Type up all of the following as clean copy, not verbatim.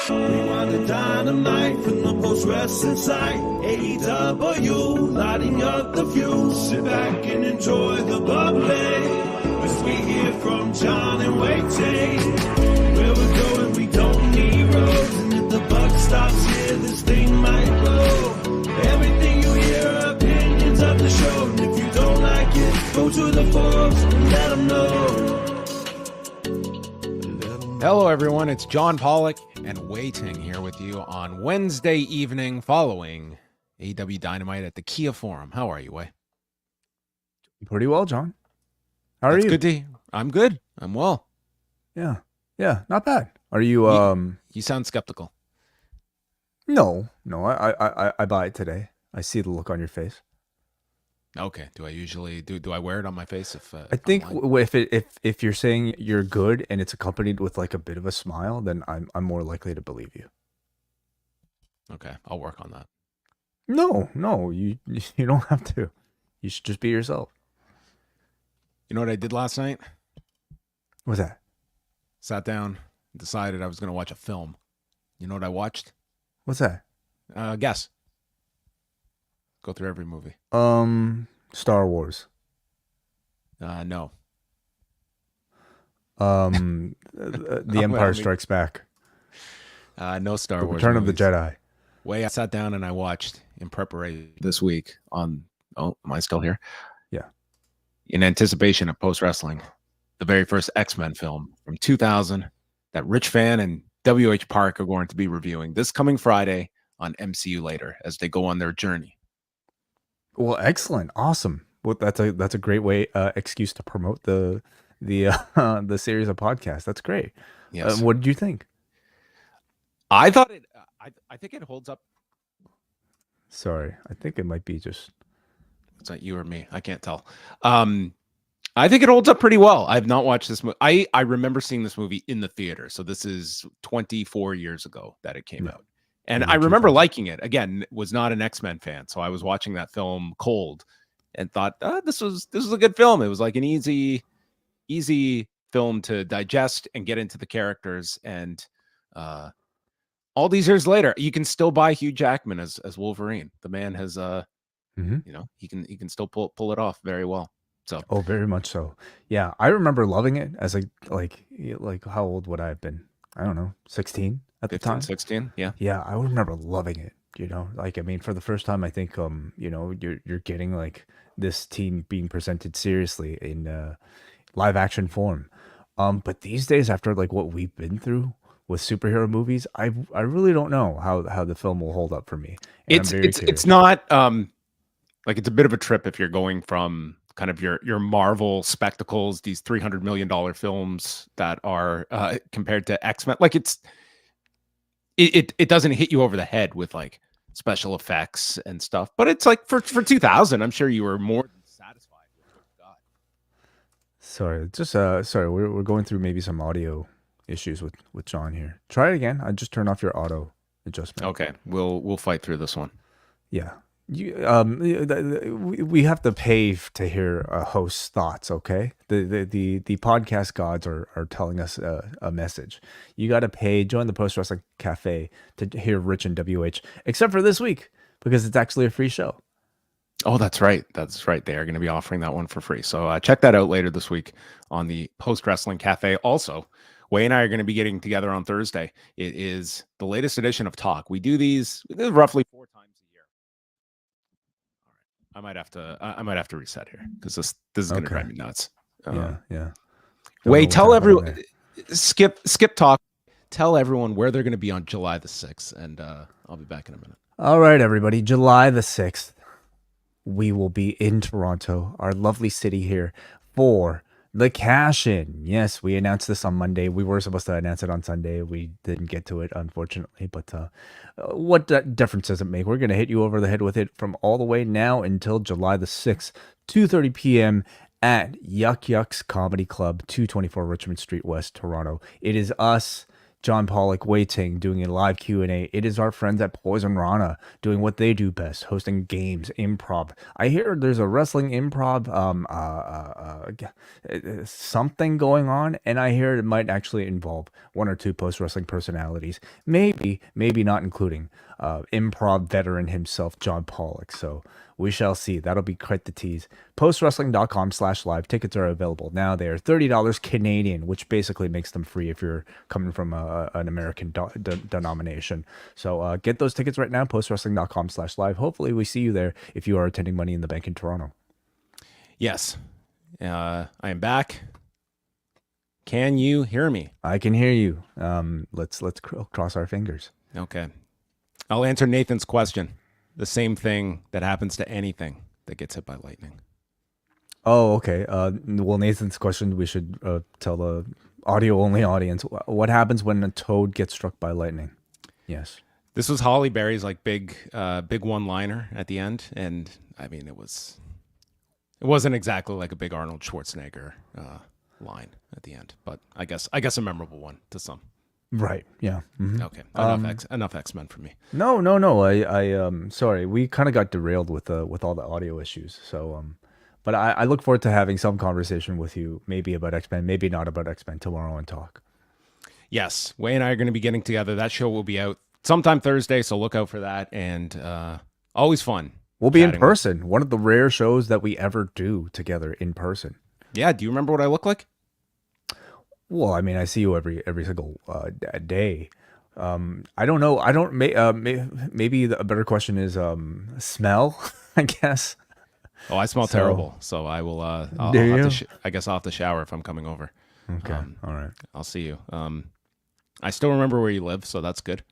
Rewind-A-Dynamite from the post-wrestling site. AEW, lighting up the fuse. Sit back and enjoy the bubbly as we hear from John and Wai Ting. Where we're going, we don't need roads. And if the buck stops here, this thing might blow. Everything you hear are opinions of the show. And if you don't like it, go to the forums and let them know. Hello, everyone. It's John Pollock and Wai Ting here with you on Wednesday evening following AEW Dynamite at the Kia Forum. How are you, Wai? Pretty well, John. How are you? Good to hear. I'm good. I'm well. Yeah, not bad. Are you? You sound skeptical. No. I buy it today. I see the look on your face. Okay. Do I usually do I wear it on my face if I think if you're saying you're good and it's accompanied with like a bit of a smile, then I'm more likely to believe you. Okay, I'll work on that. No, you don't have to. You should just be yourself. You know what I did last night? What's that? Sat down, decided I was going to watch a film. You know what I watched? What's that? Guess. Go through every movie. Star Wars. No. The Empire Strikes Back. No Star Wars. Return of the Jedi. I sat down and I watched in preparation this week on. Oh, am I still here? Yeah. In anticipation of post wrestling, the very first X-Men film from 2000 that Rich Fan and WH Park are going to be reviewing this coming Friday on MCU Later as they go on their journey. Well, excellent, awesome. Well, that's a great way excuse to promote the series of podcasts. That's great. Yes. What did you think? I thought it. I think it holds up. Sorry, I think it might be just. It's not you or me. I can't tell. I think it holds up pretty well. I've not watched this movie. I remember seeing this movie in the theater. So this is 24 years ago that it came out. And I remember liking it. Again, was not an X-Men fan. So I was watching that film cold and thought, this was a good film. It was like an easy film to digest and get into the characters. And all these years later, you can still buy Hugh Jackman as Wolverine. The man has he can still pull it off very well. So very much so. Yeah, I remember loving it as like how old would I have been? I don't know, 16 at the 15, time. 16, yeah. Yeah, I remember loving it. Like I mean, for the first time, I think you're getting like this team being presented seriously in live action form. But these days, after like what we've been through with superhero movies, I really don't know how the film will hold up for me. And it's not like it's a bit of a trip if you're going from kind of your Marvel spectacles, these $300 million films that are compared to X-Men. Like it doesn't hit you over the head with like special effects and stuff, but it's like for 2000, I'm sure you were more than satisfied with what you got. Sorry, we're going through maybe some audio issues with John here. Try it again. I just turn off your auto adjustment. Okay, we'll fight through this one. Yeah. We have to pay to hear a host's thoughts, okay? The podcast gods are telling us a message. You got to pay, join the Post Wrestling Cafe to hear Rich and WH, except for this week, because it's actually a free show. Oh, that's right. They are going to be offering that one for free. So check that out later this week on the Post Wrestling Cafe. Also, Wai and I are going to be getting together on Thursday. It is the latest edition of Talk. We do these roughly 4 times. I might have to reset here because this is going to drive me nuts. Yeah. Wait, tell everyone. Skip talk. Tell everyone where they're going to be on July the 6th, and I'll be back in a minute. All right, everybody. July the 6th, we will be in Toronto, our lovely city here, for the cash-in. Yes, we announced this on Monday. We were supposed to announce it on Sunday. We didn't get to it, unfortunately. But what difference does it make? We're going to hit you over the head with it from all the way now until July the 6th, 2:30 p.m. at Yuck Yucks Comedy Club, 224 Richmond Street West, Toronto. It is us, John Pollock, Wai Ting doing a live Q&A. It is our friends at Poison Rana doing what they do best, hosting games, improv. I hear there's a wrestling improv something going on, and I hear it might actually involve one or two post-wrestling personalities. Maybe not including improv veteran himself, John Pollock. So we shall see. That'll be quite the tease. Postwrestling.com/live. Tickets are available now. They are $30 Canadian, which basically makes them free if you're coming from an American denomination. So get those tickets right now. Postwrestling.com/live. Hopefully we see you there if you are attending Money in the Bank in Toronto. Yes. I am back. Can you hear me? I can hear you. Let's cross our fingers. Okay. I'll answer Nathan's question. The same thing that happens to anything that gets hit by lightning. Oh, okay. Well, Nathan's question, we should tell the audio-only audience. What happens when a toad gets struck by lightning? Yes. This was Holly Berry's like big one-liner at the end, and I mean it wasn't exactly like a big Arnold Schwarzenegger line at the end, but I guess a memorable one to some. Right. Yeah. Mm-hmm. Okay. Enough X-Men for me. No. I sorry. We kind of got derailed with all the audio issues. So but I look forward to having some conversation with you, maybe about X-Men, maybe not about X-Men tomorrow and talk. Yes, Wai and I are going to be getting together. That show will be out sometime Thursday, so look out for that. And always fun. We'll be in person. One of the rare shows that we ever do together in person. Yeah. Do you remember what I look like? Well, I mean, I see you every single day. I don't know. I don't. Maybe a better question is smell. I guess. Oh, I smell terrible. So I will. I guess I'll have to shower if I'm coming over. Okay. All right. I'll see you. I still remember where you live, so that's good.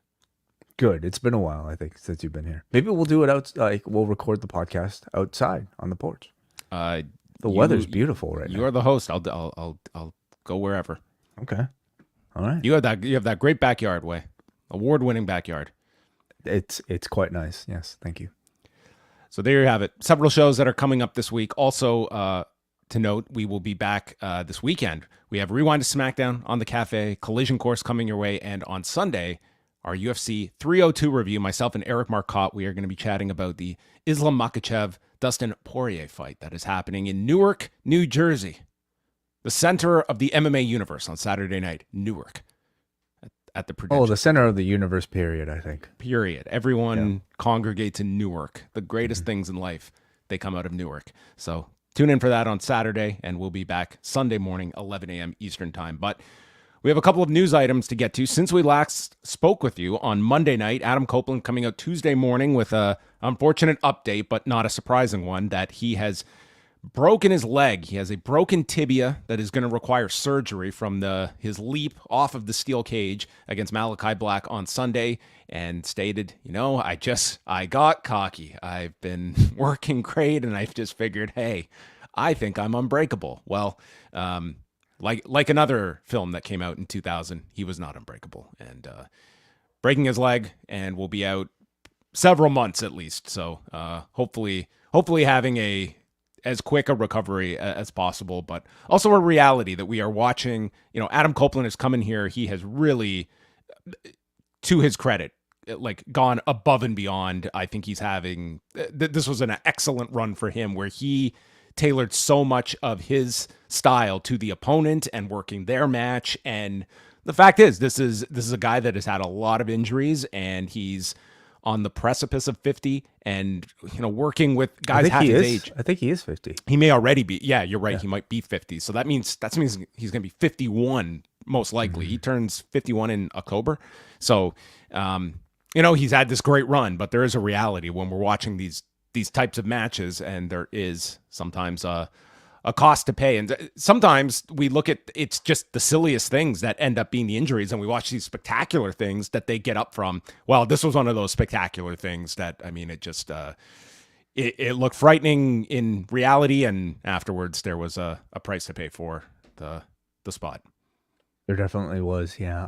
Good. It's been a while, I think, since you've been here. Maybe we'll do it out. Like we'll record the podcast outside on the porch. The weather's beautiful right now. You are the host. I'll go wherever. Okay. All right. You have that great backyard, Wai. Award-winning backyard. It's quite nice. Yes. Thank you. So there you have it. Several shows that are coming up this week. Also, to note, we will be back this weekend. We have Rewind-A-SmackDown on the Cafe, Collision Course coming your way, and on Sunday, our UFC 302 review. Myself and Eric Marcotte, we are going to be chatting about the Islam Makhachev Dustin Poirier fight that is happening in Newark, New Jersey. The center of the MMA universe on Saturday night, Newark, at the Prudential. Oh, the center of the universe, period, I think. Period. Everyone congregates in Newark. The greatest things in life, they come out of Newark. So tune in for that on Saturday, and we'll be back Sunday morning, 11 a.m. Eastern Time. But we have a couple of news items to get to. Since we last spoke with you on Monday night, Adam Copeland coming out Tuesday morning with an unfortunate update, but not a surprising one, that he has broken his leg. He has a broken tibia that is going to require surgery from his leap off of the steel cage against Malachi Black on Sunday, and stated, I got cocky. I've been working great, and I've just figured, hey, I think I'm unbreakable. Well, like another film that came out in 2000, he was not unbreakable, and breaking his leg, and will be out several months at least. So hopefully having as quick a recovery as possible, but also a reality that we are watching. Adam Copeland has come in here. He has really, to his credit, gone above and beyond. I think he's having, this was an excellent run for him, where he tailored so much of his style to the opponent and working their match. And the fact is, this is a guy that has had a lot of injuries, and he's on the precipice of 50, and working with guys half his age. I think he is 50. He may already be. Yeah, you're right. Yeah. He might be 50. So that means he's going to be 51 most likely. Mm-hmm. He turns 51 in October. So he's had this great run, but there is a reality when we're watching these types of matches, and there is sometimes a cost to pay. And sometimes we look at, it's just the silliest things that end up being the injuries, and we watch these spectacular things that they get up from. Well, this was one of those spectacular things that, it just, it looked frightening in reality, and afterwards there was a price to pay for the spot. There definitely was, yeah.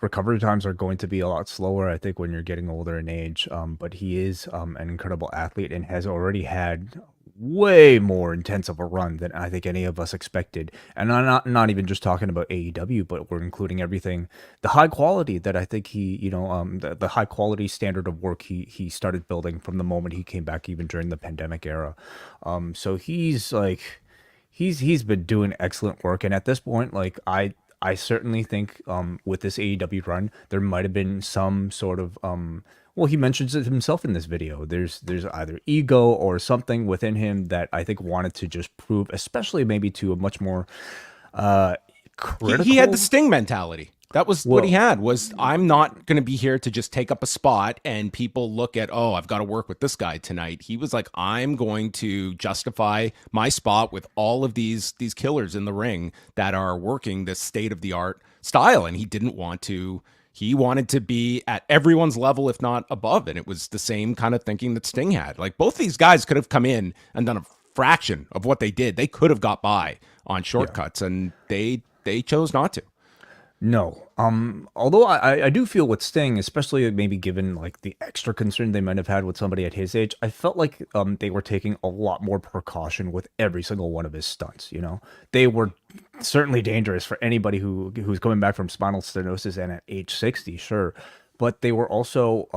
Recovery times are going to be a lot slower, I think, when you're getting older in age. But he is an incredible athlete, and has already had way more intense of a run than I think any of us expected. And I'm not even just talking about AEW, but we're including everything, the high quality that I think he, the high quality standard of work he started building from the moment he came back, even during the pandemic era. So he's like, he's been doing excellent work. And at this point, like I certainly think with this AEW run, there might have been some sort of well, he mentions it himself in this video. There's either ego or something within him that I think wanted to just prove, especially maybe to a much more critical. He had the Sting mentality. That was what he had, was I'm not going to be here to just take up a spot and people look at, oh, I've got to work with this guy tonight. He was like, I'm going to justify my spot with all of these killers in the ring that are working this state-of-the-art style. And he didn't want to. He wanted to be at everyone's level, if not above. And it was the same kind of thinking that Sting had. Like, both these guys could have come in and done a fraction of what they did. They could have got by on shortcuts, and they chose not to. No. Although I do feel with Sting, especially maybe given like the extra concern they might have had with somebody at his age, I felt like they were taking a lot more precaution with every single one of his stunts. They were certainly dangerous for anybody who's coming back from spinal stenosis and at age 60, sure. But they were also,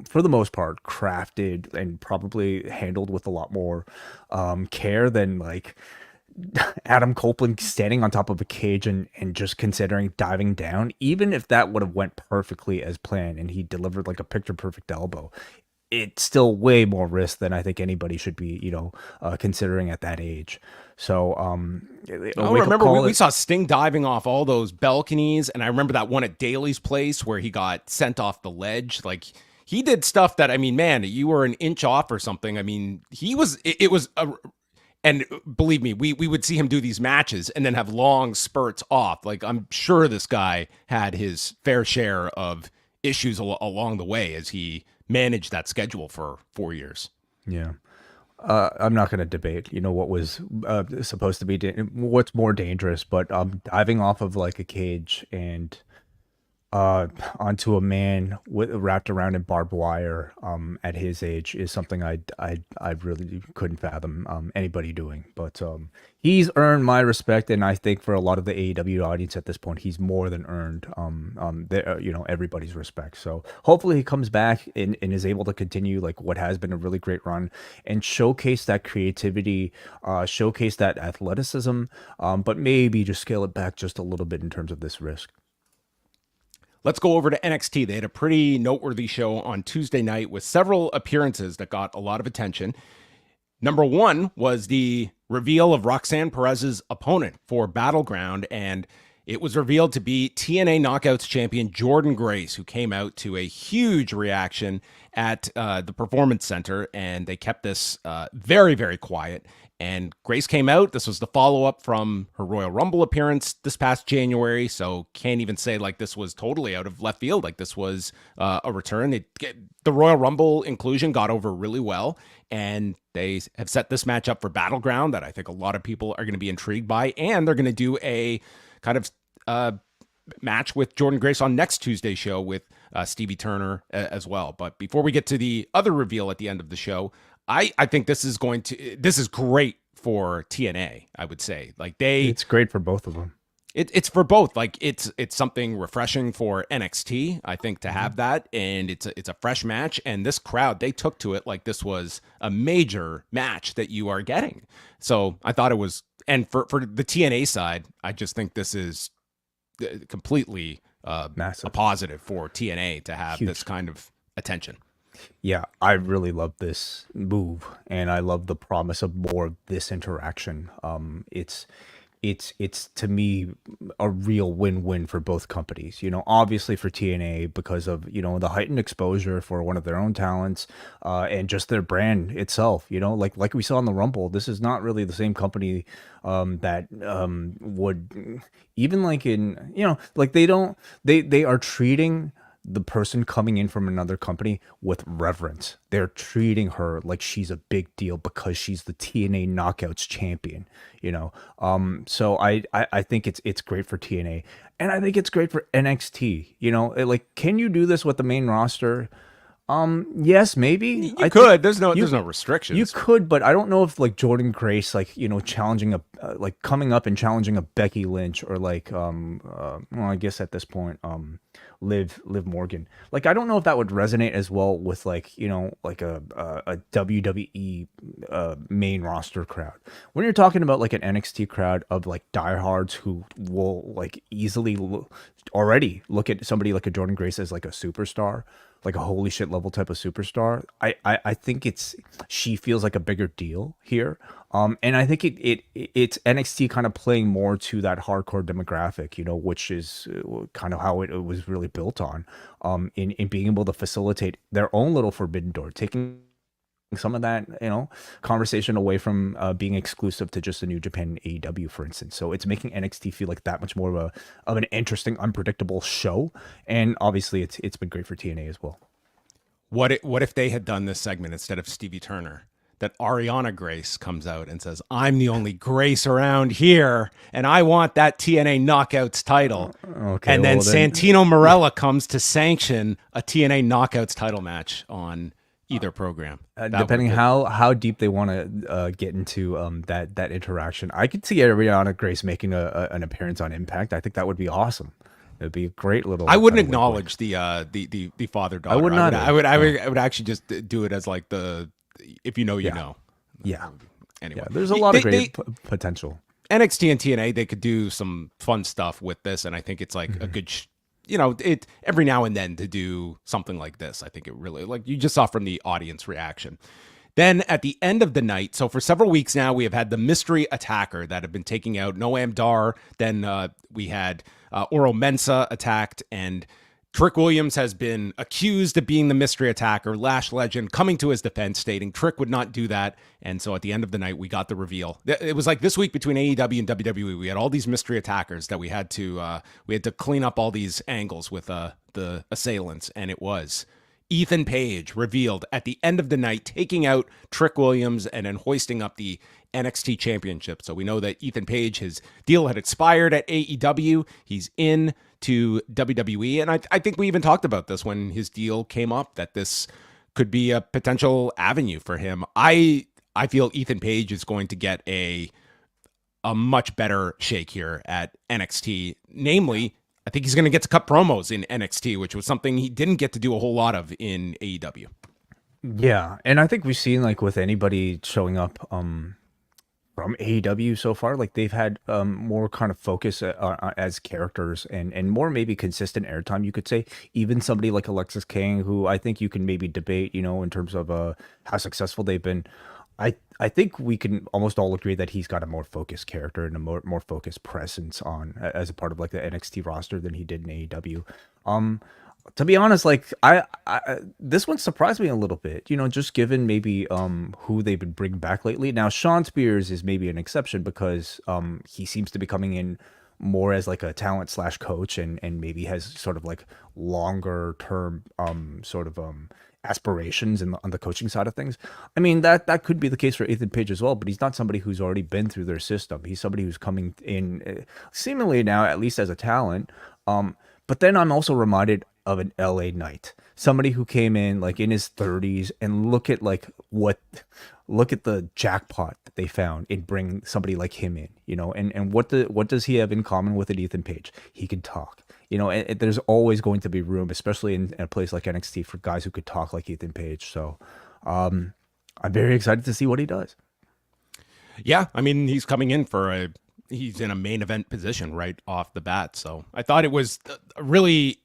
for the most part, crafted and probably handled with a lot more care than like Adam Copeland standing on top of a cage and just considering diving down. Even if that would have went perfectly as planned and he delivered like a picture perfect elbow, it's still way more risk than I think anybody should be, considering at that age. So, remember we saw Sting diving off all those balconies, and I remember that one at Daly's place where he got sent off the ledge. Like, he did stuff that, I mean, man, you were an inch off or something. I mean, and believe me, we would see him do these matches and then have long spurts off. Like, I'm sure this guy had his fair share of issues along the way as he managed that schedule for 4 years. Yeah. I'm not going to debate, what was supposed to be, what's more dangerous, but diving off of like a cage and onto a man wrapped around in barbed wire at his age is something I really couldn't fathom anybody doing. But he's earned my respect, and I think for a lot of the AEW audience at this point, he's more than earned everybody's respect. So hopefully he comes back and is able to continue like what has been a really great run and showcase that creativity, showcase that athleticism, but maybe just scale it back just a little bit in terms of this risk. Let's go over to NXT. They had a pretty noteworthy show on Tuesday night with several appearances that got a lot of attention. Number one was the reveal of Roxanne Perez's opponent for Battleground, and it was revealed to be TNA Knockouts champion Jordynne Grace, who came out to a huge reaction at the Performance Center, and they kept this very, very quiet. And Grace came out. This was the follow-up from her Royal Rumble appearance this past January, so can't even say like this was totally out of left field. Like, this was a return. The Royal Rumble inclusion got over really well, and they have set this match up for Battleground that I think a lot of people are going to be intrigued by, and they're going to do a kind of match with Jordynne Grace on next Tuesday's show with Stevie Turner as well. But before we get to the other reveal at the end of the show, I think this is great for TNA, I would say. Like, it's great for both of them. It's for both. Like, it's something refreshing for NXT, I think, to have that, and it's a fresh match. And this crowd, they took to it like this was a major match that you are getting. So I thought it was, and for the TNA side, I just think this is completely massive, a positive for TNA to have this kind of attention. Yeah, I really love this move, and I love the promise of more of this interaction. It's to me a real win-win for both companies. Obviously for TNA because of the heightened exposure for one of their own talents, and just their brand itself. Like we saw in the Rumble, this is not really the same company that would even like in like they are treating the person coming in from another company with reverence. They're treating her like she's a big deal because she's the TNA Knockouts champion, So I think it's great for TNA, and I think it's great for NXT. Like, can you do this with the main roster? Yes, maybe. You could. There's no restrictions. You could, but I don't know if like Jordynne Grace, like, you know, challenging like coming up and challenging a Becky Lynch or like well, I guess at this point Liv Morgan. Like, I don't know if that would resonate as well with like, you know, like a WWE main roster crowd. When you're talking about like an NXT crowd of like diehards who will like easily already look at somebody like a Jordynne Grace as like a superstar, like a holy shit level type of superstar. I think she feels like a bigger deal here. And I think it's NXT kind of playing more to that hardcore demographic, you know, which is kind of how it was really built on, in being able to facilitate their own little forbidden door, taking some of that, you know, conversation away from being exclusive to just the New Japan and AEW, for instance. So it's making NXT feel like that much more of an interesting, unpredictable show. And obviously it's been great for TNA as well. What if they had done this segment instead of Stevie Turner? That Ariana Grace comes out and says, "I'm the only Grace around here, and I want that TNA Knockouts title." Okay, and then Santino Marella comes to sanction a TNA Knockouts title match on either program. Depending how deep they want to get into that interaction, I could see Ariana Grace making an appearance on Impact. I think that would be awesome. It'd be a great little. I wouldn't acknowledge the father daughter. I would not. I would actually just do it as like the, if you know, you know. Yeah. Anyway, there's a lot of great potential. NXT and TNA, they could do some fun stuff with this, and I think it's like a good. You know, it every now and then to do something like this. I think it really, like you just saw from the audience reaction. Then at the end of the night, so for several weeks now, we have had the mystery attacker that have been taking out Noam Dar. Then we had Oro Mensah attacked, and Trick Williams has been accused of being the mystery attacker. Lash Legend coming to his defense, stating Trick would not do that. And so at the end of the night, we got the reveal. It was like this week between AEW and WWE, we had all these mystery attackers that we had to clean up all these angles with the assailants, and it was Ethan Page revealed at the end of the night, taking out Trick Williams and then hoisting up the NXT Championship. So we know that Ethan Page, his deal had expired at AEW. He's in to WWE. And I think we even talked about this when his deal came up, that this could be a potential avenue for him. I feel Ethan Page is going to get a much better shake here at NXT. Namely, I think he's going to get to cut promos in NXT, which was something he didn't get to do a whole lot of in AEW. Yeah, and I think we've seen, like, with anybody showing up from AEW so far, like they've had more kind of focus as characters and more maybe consistent airtime, you could say. Even somebody like Alexis King, who I think you can maybe debate, you know, in terms of how successful they've been. I think we can almost all agree that he's got a more focused character and a more focused presence on as a part of like the NXT roster than he did in AEW. To be honest, like I this one surprised me a little bit, you know, just given maybe who they've been bringing back lately. Now, Sean Spears is maybe an exception because he seems to be coming in more as like a talent / coach and maybe has sort of like longer term aspirations on the coaching side of things. I mean, that could be the case for Ethan Page as well, but he's not somebody who's already been through their system. He's somebody who's coming in seemingly now, at least as a talent. But then I'm also reminded of an LA Knight, somebody who came in like in his 30s, and look at the jackpot that they found in bringing somebody like him in, you know, and what does he have in common with an Ethan Page? He can talk. You know, and there's always going to be room, especially in a place like NXT, for guys who could talk like Ethan Page. So I'm very excited to see what he does. Yeah, I mean, he's coming in he's in a main event position right off the bat. So I thought it was a really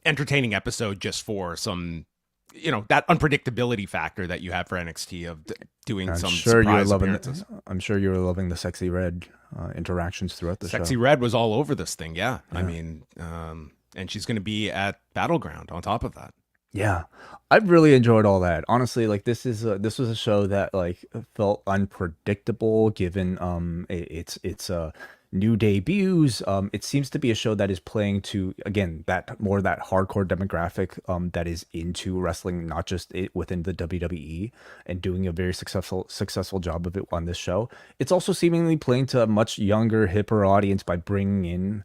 entertaining episode just for some, you know, that unpredictability factor that you have for NXT of doing some surprise appearances. I'm sure you were loving the Sexy Red interactions throughout the show. Sexy Red was all over this thing, yeah. I mean, and she's going to be at Battleground on top of that. Yeah, I've really enjoyed all that. Honestly, like this was a show that like felt unpredictable given its new debuts. It seems to be a show that is playing to, again, that hardcore demographic that is into wrestling, not just within the WWE, and doing a very successful job of it on this show. It's also seemingly playing to a much younger, hipper audience by bringing in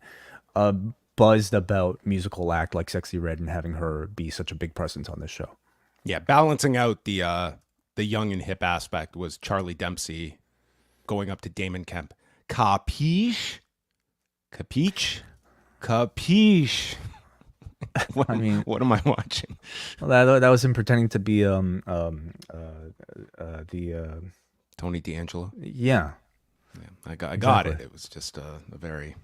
buzzed about musical act like Sexy Red and having her be such a big presence on this show. Yeah, balancing out the young and hip aspect was Charlie Dempsey going up to Damon Kemp. Capiche? Capiche? Capiche? What, I mean, what am I watching? well, that was him pretending to be the Tony D'Angelo? yeah. Yeah, I got Exactly. it. It was just a very,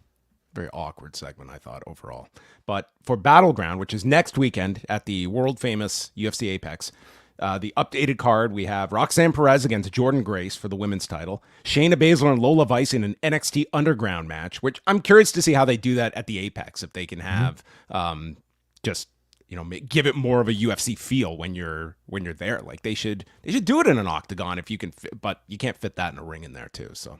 very awkward segment, I thought, overall. But for Battleground, which is next weekend at the world famous UFC Apex, the updated card, we have Roxanne Perez against Jordynne Grace for the women's title, Shayna Baszler and Lola Vice in an NXT Underground match, which I'm curious to see how they do that at the Apex, if they can have just, you know, give it more of a UFC feel when you're there. Like they should do it in an octagon if you can fit, but you can't fit that in a ring in there too. So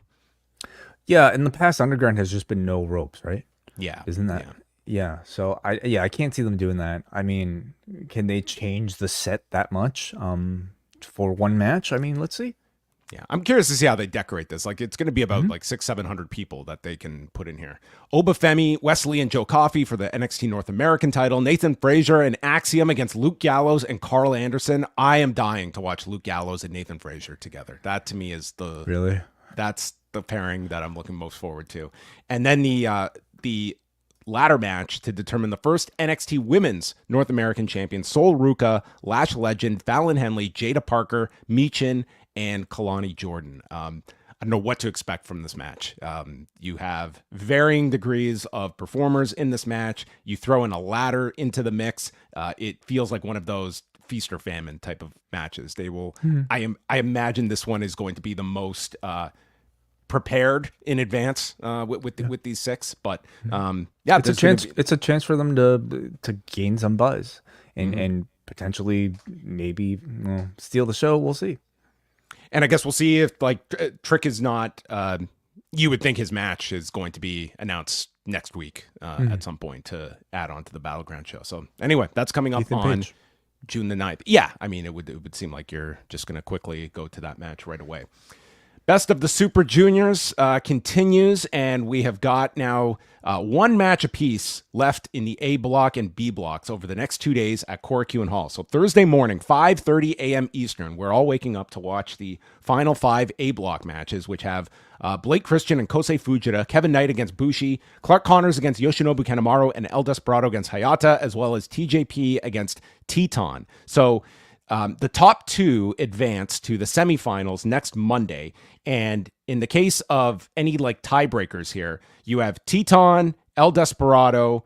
Yeah, in the past, Underground has just been no ropes, right? yeah, Isn't that? Yeah. So I can't see them doing that. I mean, can they change the set that much for one match? I mean, let's see. Yeah, I'm curious to see how they decorate this. Like, it's going to be about like 600-700 people that they can put in here. Obafemi, Wesley, and Joe Coffey for the NXT North American title. Nathan Frazier and Axiom against Luke Gallows and Carl Anderson. I am dying to watch Luke Gallows and Nathan Frazier together. That to me is that's the pairing that I'm looking most forward to. And then the ladder match to determine the first NXT Women's North American Champion, Sol Ruka, Lash Legend, Fallon Henley, Jada Parker, Meechin, and Kalani Jordan. I don't know what to expect from this match. You have varying degrees of performers in this match. You throw in a ladder into the mix. It feels like one of those feast or famine type of matches. They will. I imagine this one is going to be the most prepared in advance with these six. But yeah, It's a chance. It's a chance for them to gain some buzz and potentially maybe steal the show. We'll see. And I guess we'll see if like Trick is not. You would think his match is going to be announced next week at some point to add on to the Battleground show. So anyway, that's coming up Ethan on Page. June the 9th. Yeah, I mean, it would seem like you're just going to quickly go to that match right away. Best of the Super Juniors continues, and we have got now one match apiece left in the A block and B blocks over the next 2 days at Korakuen Hall. So Thursday morning, 5:30 a.m. Eastern, we're all waking up to watch the final 5 A block matches, which have Blake Christian and Kosei Fujita, Kevin Knight against Bushi, Clark Connors against Yoshinobu Kanemaru, and El Desperado against Hayata, as well as TJP against Teton. So the top 2 advance to the semifinals next Monday. And in the case of any like tiebreakers here, you have Teton, El Desperado,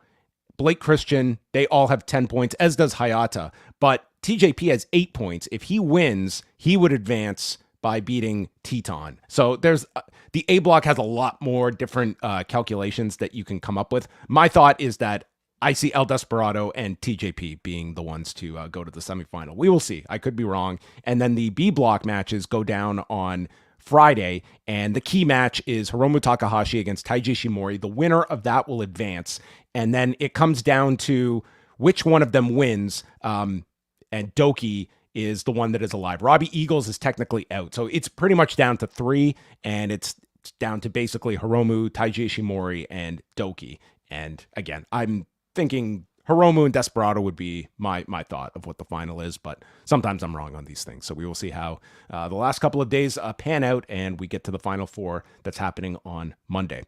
Blake Christian. They all have 10 points, as does Hayata. But TJP has 8 points. If he wins, he would advance by beating Teton. So there's the A block has a lot more different calculations that you can come up with. My thought is that I see El Desperado and TJP being the ones to go to the semifinal. We will see. I could be wrong. And then the B block matches go down on Friday, and the key match is Hiromu Takahashi against Taiji Ishimori. The winner of that will advance, and then it comes down to which one of them wins, and Doki is the one that is alive. Robbie Eagles is technically out, so it's pretty much down to 3, and it's down to basically Hiromu, Taiji Ishimori, and Doki. And again, I'm thinking Hiromu and Desperado would be my thought of what the final is, but sometimes I'm wrong on these things. So we will see how the last couple of days pan out, and we get to the final 4 that's happening on Monday.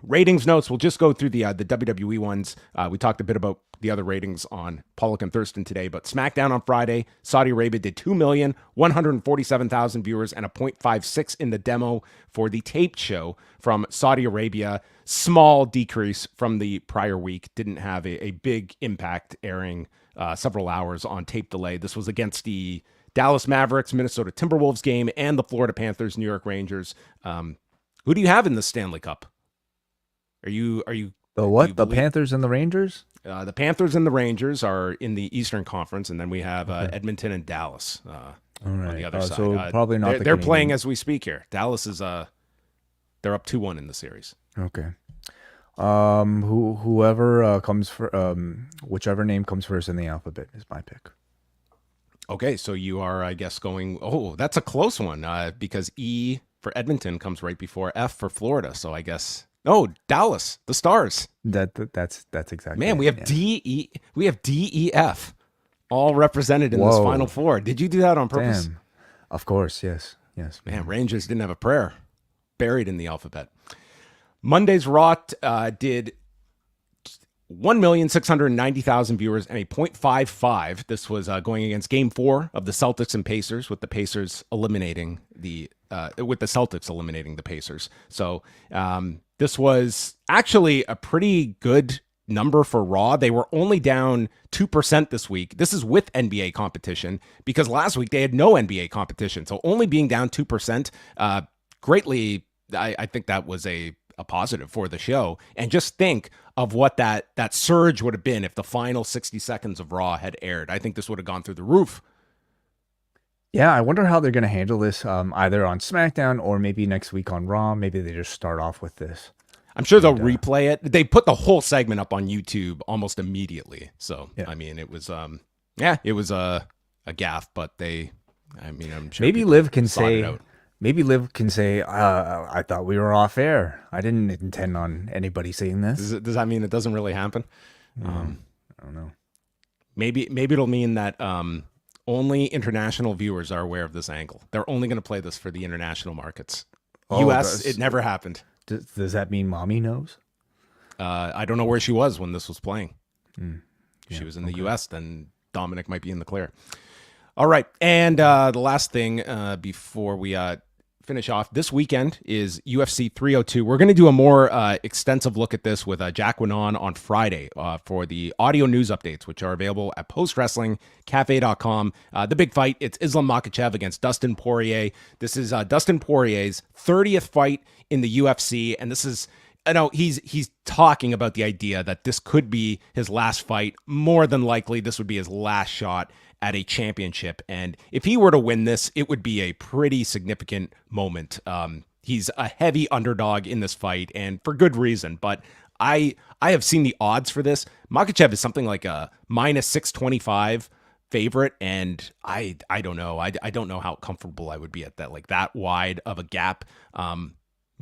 Ratings notes, we'll just go through the WWE ones. We talked a bit about the other ratings on Pollock and Thurston today, but SmackDown on Friday, Saudi Arabia did 2,147,000 viewers and a 0.56 in the demo for the taped show from Saudi Arabia. Small decrease from the prior week. Didn't have a big impact, airing several hours on tape delay. This was against the Dallas Mavericks, Minnesota Timberwolves game, and the Florida Panthers, New York Rangers. Who do you have in the Stanley Cup? Are you The what? The Panthers and the Rangers? The Panthers and the Rangers are in the Eastern Conference, and then we have Edmonton and Dallas on the other side. So probably not. They're playing as we speak here. Dallas is they're up 2-1 in the series. Okay. Whoever comes for whichever name comes first in the alphabet is my pick. Okay, so you are, I guess, going. Oh, that's a close one because E for Edmonton comes right before F for Florida. So I guess. Oh, Dallas, the Stars. That's exactly. Man, we have D E F. all represented in this Whoa. Final Four. Did you do that on purpose? Damn. Of course, yes. Man, Rangers didn't have a prayer buried in the alphabet. Monday's Raw did 1,690,000 viewers and a .55. This was going against Game 4 of the Celtics and Pacers, with the Pacers eliminating the Celtics eliminating the Pacers. So this was actually a pretty good number for Raw. They were only down 2% this week. This is with NBA competition, because last week they had no NBA competition. So only being down 2% greatly, I think that was a positive for the show. And just think of what that surge would have been if the final 60 seconds of Raw had aired. I think this would have gone through the roof. Yeah, I wonder how they're going to handle this, either on SmackDown or maybe next week on Raw. Maybe they just start off with this. I'm sure they'll replay it. They put the whole segment up on YouTube almost immediately. So, yeah. I mean, it was, it was a gaffe, but I'm sure maybe Liv can say, I thought we were off air. I didn't intend on anybody saying this. Does that mean it doesn't really happen? I don't know. Maybe it'll mean that only international viewers are aware of this angle. They're only going to play this for the international markets. US, it never happened. Does that mean Mommy knows? I don't know where she was when this was playing. If she was in the US, then Dominic might be in the clear. All right. And the last thing before we finish off, this weekend is UFC 302. We're going to do a more extensive look at this with Jack Winon on Friday for the audio news updates, which are available at postwrestlingcafe.com. The big fight, it's Islam Makhachev against Dustin Poirier. This is Dustin Poirier's 30th fight in the UFC, and this is, I know he's talking about the idea that this could be his last fight. More than likely, this would be his last shot at a championship. And if he were to win this, it would be a pretty significant moment. He's a heavy underdog in this fight, and for good reason. But I have seen the odds for this. Makhachev is something like a -625 favorite, and I don't know. I don't know how comfortable I would be at that, like that wide of a gap.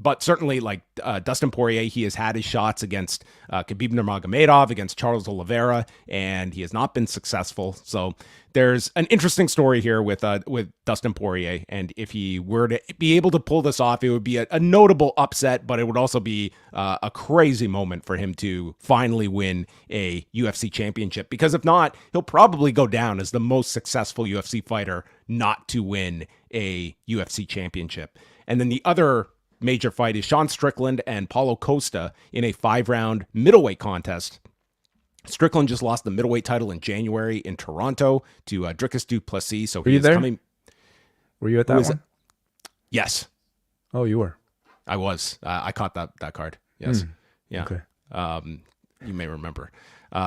But certainly, like Dustin Poirier, he has had his shots against Khabib Nurmagomedov, against Charles Oliveira, and he has not been successful. So there's an interesting story here with Dustin Poirier, and if he were to be able to pull this off, it would be a notable upset, but it would also be a crazy moment for him to finally win a UFC championship. Because if not, he'll probably go down as the most successful UFC fighter not to win a UFC championship. And then the other major fight is Sean Strickland and Paulo Costa in a 5-round middleweight contest. Strickland just lost the middleweight title in January in Toronto to Dricus du Plessis. So were you there? Were you at that one? Yes. Oh, you were. I was. I caught that card. Yes. Yeah. Okay. You may remember.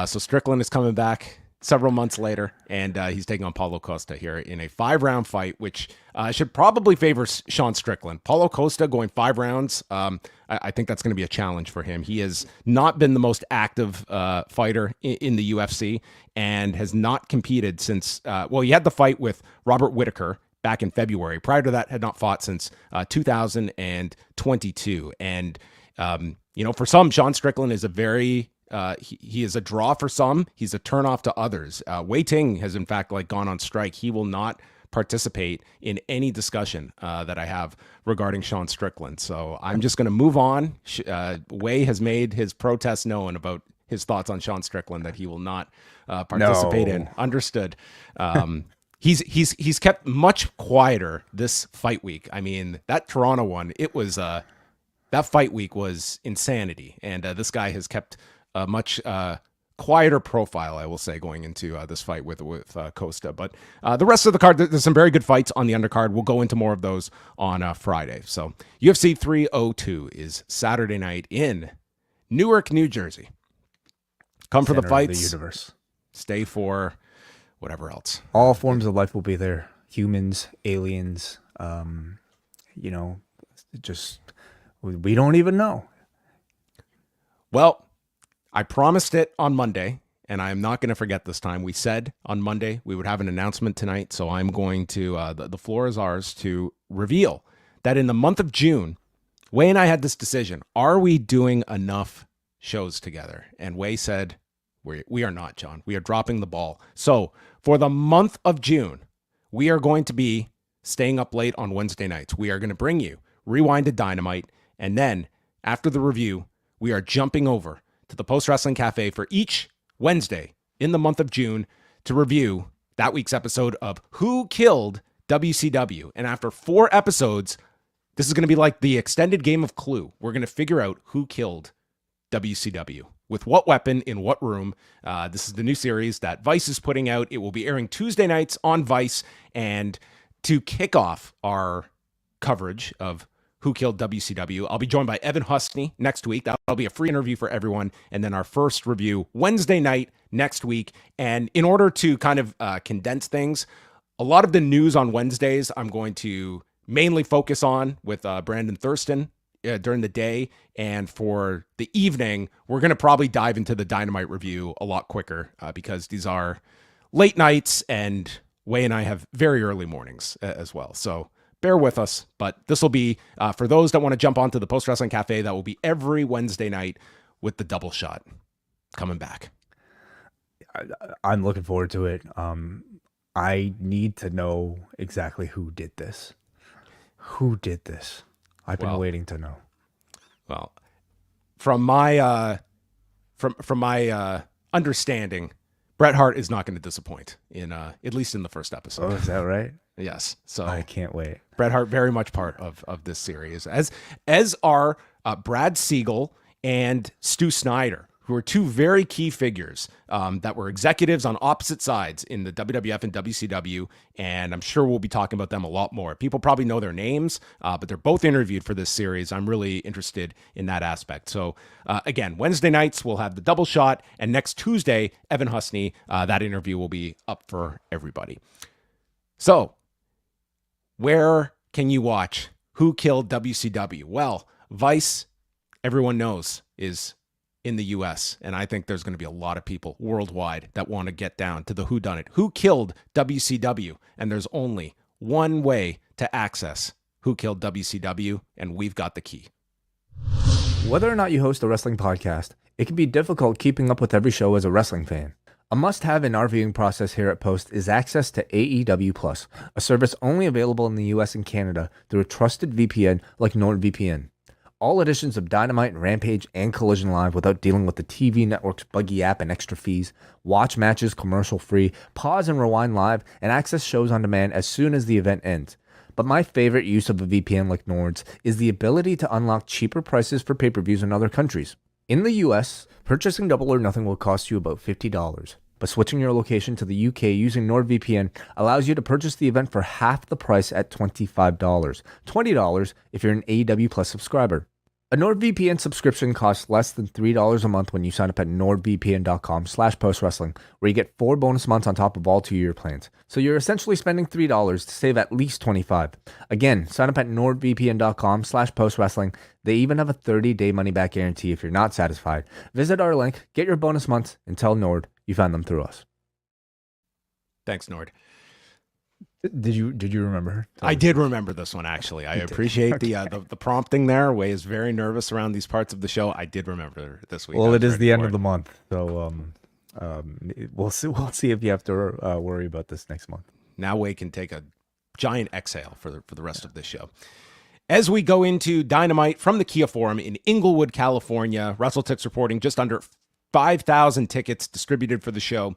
So Strickland is coming back several months later, and he's taking on Paulo Costa here in a 5-round fight, which should probably favor Sean Strickland. Paulo Costa going 5 rounds, I think that's going to be a challenge for him. He has not been the most active fighter in the UFC and has not competed since, he had the fight with Robert Whittaker back in February. Prior to that, had not fought since 2022. And, for some, Sean Strickland is a very... he is a draw for some. He's a turnoff to others. Wai Ting has, in fact, gone on strike. He will not participate in any discussion that I have regarding Sean Strickland. So I'm just going to move on. Wai has made his protest known about his thoughts on Sean Strickland, that he will not participate in. Understood. He's kept much quieter this fight week. I mean, that Toronto one, it was that fight week was insanity, and this guy has kept a much quieter profile, I will say, going into this fight with Costa. But the rest of the card, there's some very good fights on the undercard. We'll go into more of those on Friday. So UFC 302 is Saturday night in Newark, New Jersey. Come for the fights. The universe. Stay for whatever else. All forms of life will be there. Humans, aliens, just we don't even know. Well, I promised it on Monday, and I am not going to forget this time. We said on Monday we would have an announcement tonight, so I'm going to, the floor is ours to reveal that in the month of June, Wai and I had this decision. Are we doing enough shows together? And Wai said, We are not, John. We are dropping the ball. So for the month of June, we are going to be staying up late on Wednesday nights. We are going to bring you Rewind-A-Dynamite. And then after the review, we are jumping over to the Post Wrestling Cafe for each Wednesday in the month of June to review that week's episode of Who Killed WCW. And after 4 episodes, this is going to be like the extended game of Clue. We're going to figure out who killed WCW. With what weapon, in what room. This is the new series that Vice is putting out. It will be airing Tuesday nights on Vice. And to kick off our coverage of Who Killed WCW, I'll be joined by Evan Husney next week. That'll be a free interview for everyone. And then our first review Wednesday night next week. And in order to kind of condense things, a lot of the news on Wednesdays I'm going to mainly focus on with Brandon Thurston during the day, and for the evening we're going to probably dive into the Dynamite review a lot quicker because these are late nights and Wai and I have very early mornings as well, so bear with us. But this will be for those that want to jump onto the Post Wrestling Cafe, that will be every Wednesday night with the double shot coming back. I'm looking forward to it. I need to know exactly who did this. I've been waiting to know. Well, from my understanding, Bret Hart is not going to disappoint in at least in the first episode. Oh, is that right? Yes. So I can't wait. Bret Hart very much part of this series, as are Brad Siegel and Stu Snyder, who are 2 very key figures that were executives on opposite sides in the WWF and WCW, and I'm sure we'll be talking about them a lot more. People probably know their names, but they're both interviewed for this series. I'm really interested in that aspect. So again, Wednesday nights we'll have the double shot, and next Tuesday, Evan Husney, that interview will be up for everybody. So where can you watch Who Killed WCW? Well, Vice, everyone knows, is in the US, and I think there's going to be a lot of people worldwide that want to get down to the whodunit. Who killed WCW? And there's only one way to access Who Killed WCW, and we've got the key. Whether or not you host a wrestling podcast, it can be difficult keeping up with every show as a wrestling fan. A must-have in our viewing process here at Post is access to AEW Plus, a service only available in the US and Canada through a trusted VPN like NordVPN. All editions of Dynamite, Rampage, and Collision Live without dealing with the TV network's buggy app and extra fees. Watch matches commercial-free, pause and rewind live, and access shows on demand as soon as the event ends. But my favorite use of a VPN like Nord's is the ability to unlock cheaper prices for pay-per-views in other countries. In the US, purchasing Double or Nothing will cost you about $50. But switching your location to the UK using NordVPN allows you to purchase the event for half the price at $25. $20 if you're an AEW Plus subscriber. A NordVPN subscription costs less than $3 a month when you sign up at nordvpn.com/postwrestling, where you get 4 bonus months on top of all 2-year plans. So you're essentially spending $3 to save at least $25. Again, sign up at nordvpn.com/postwrestling. They even have a 30-day money-back guarantee if you're not satisfied. Visit our link, get your bonus months, and tell Nord you found them through us. Thanks, Nord. Did you remember? I did remember this one, actually. I appreciate the prompting there. Wai is very nervous around these parts of the show. I did remember this week. Well, it is the end of the month, so we'll see if you have to worry about this next month. Now Wai can take a giant exhale for the rest of this show. As we go into Dynamite from the Kia Forum in Inglewood, California, WrestleTix reporting just under 5,000 tickets distributed for the show.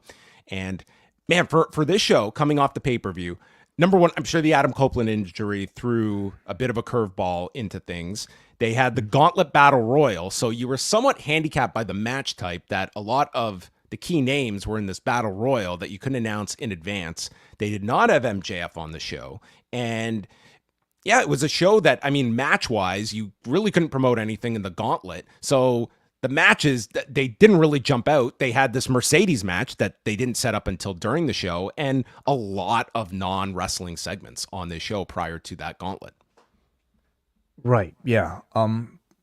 And man, for this show coming off the pay-per-view, number one, I'm sure the Adam Copeland injury threw a bit of a curveball into things. They had the Gauntlet Battle Royal, so you were somewhat handicapped by the match type that a lot of the key names were in this Battle Royal that you couldn't announce in advance. They did not have MJF on the show. And yeah, it was a show that, I mean, match-wise, you really couldn't promote anything in the Gauntlet. So the matches, they didn't really jump out. They had this Mercedes match that they didn't set up until during the show, and a lot of non-wrestling segments on this show prior to that Gauntlet. Right, yeah.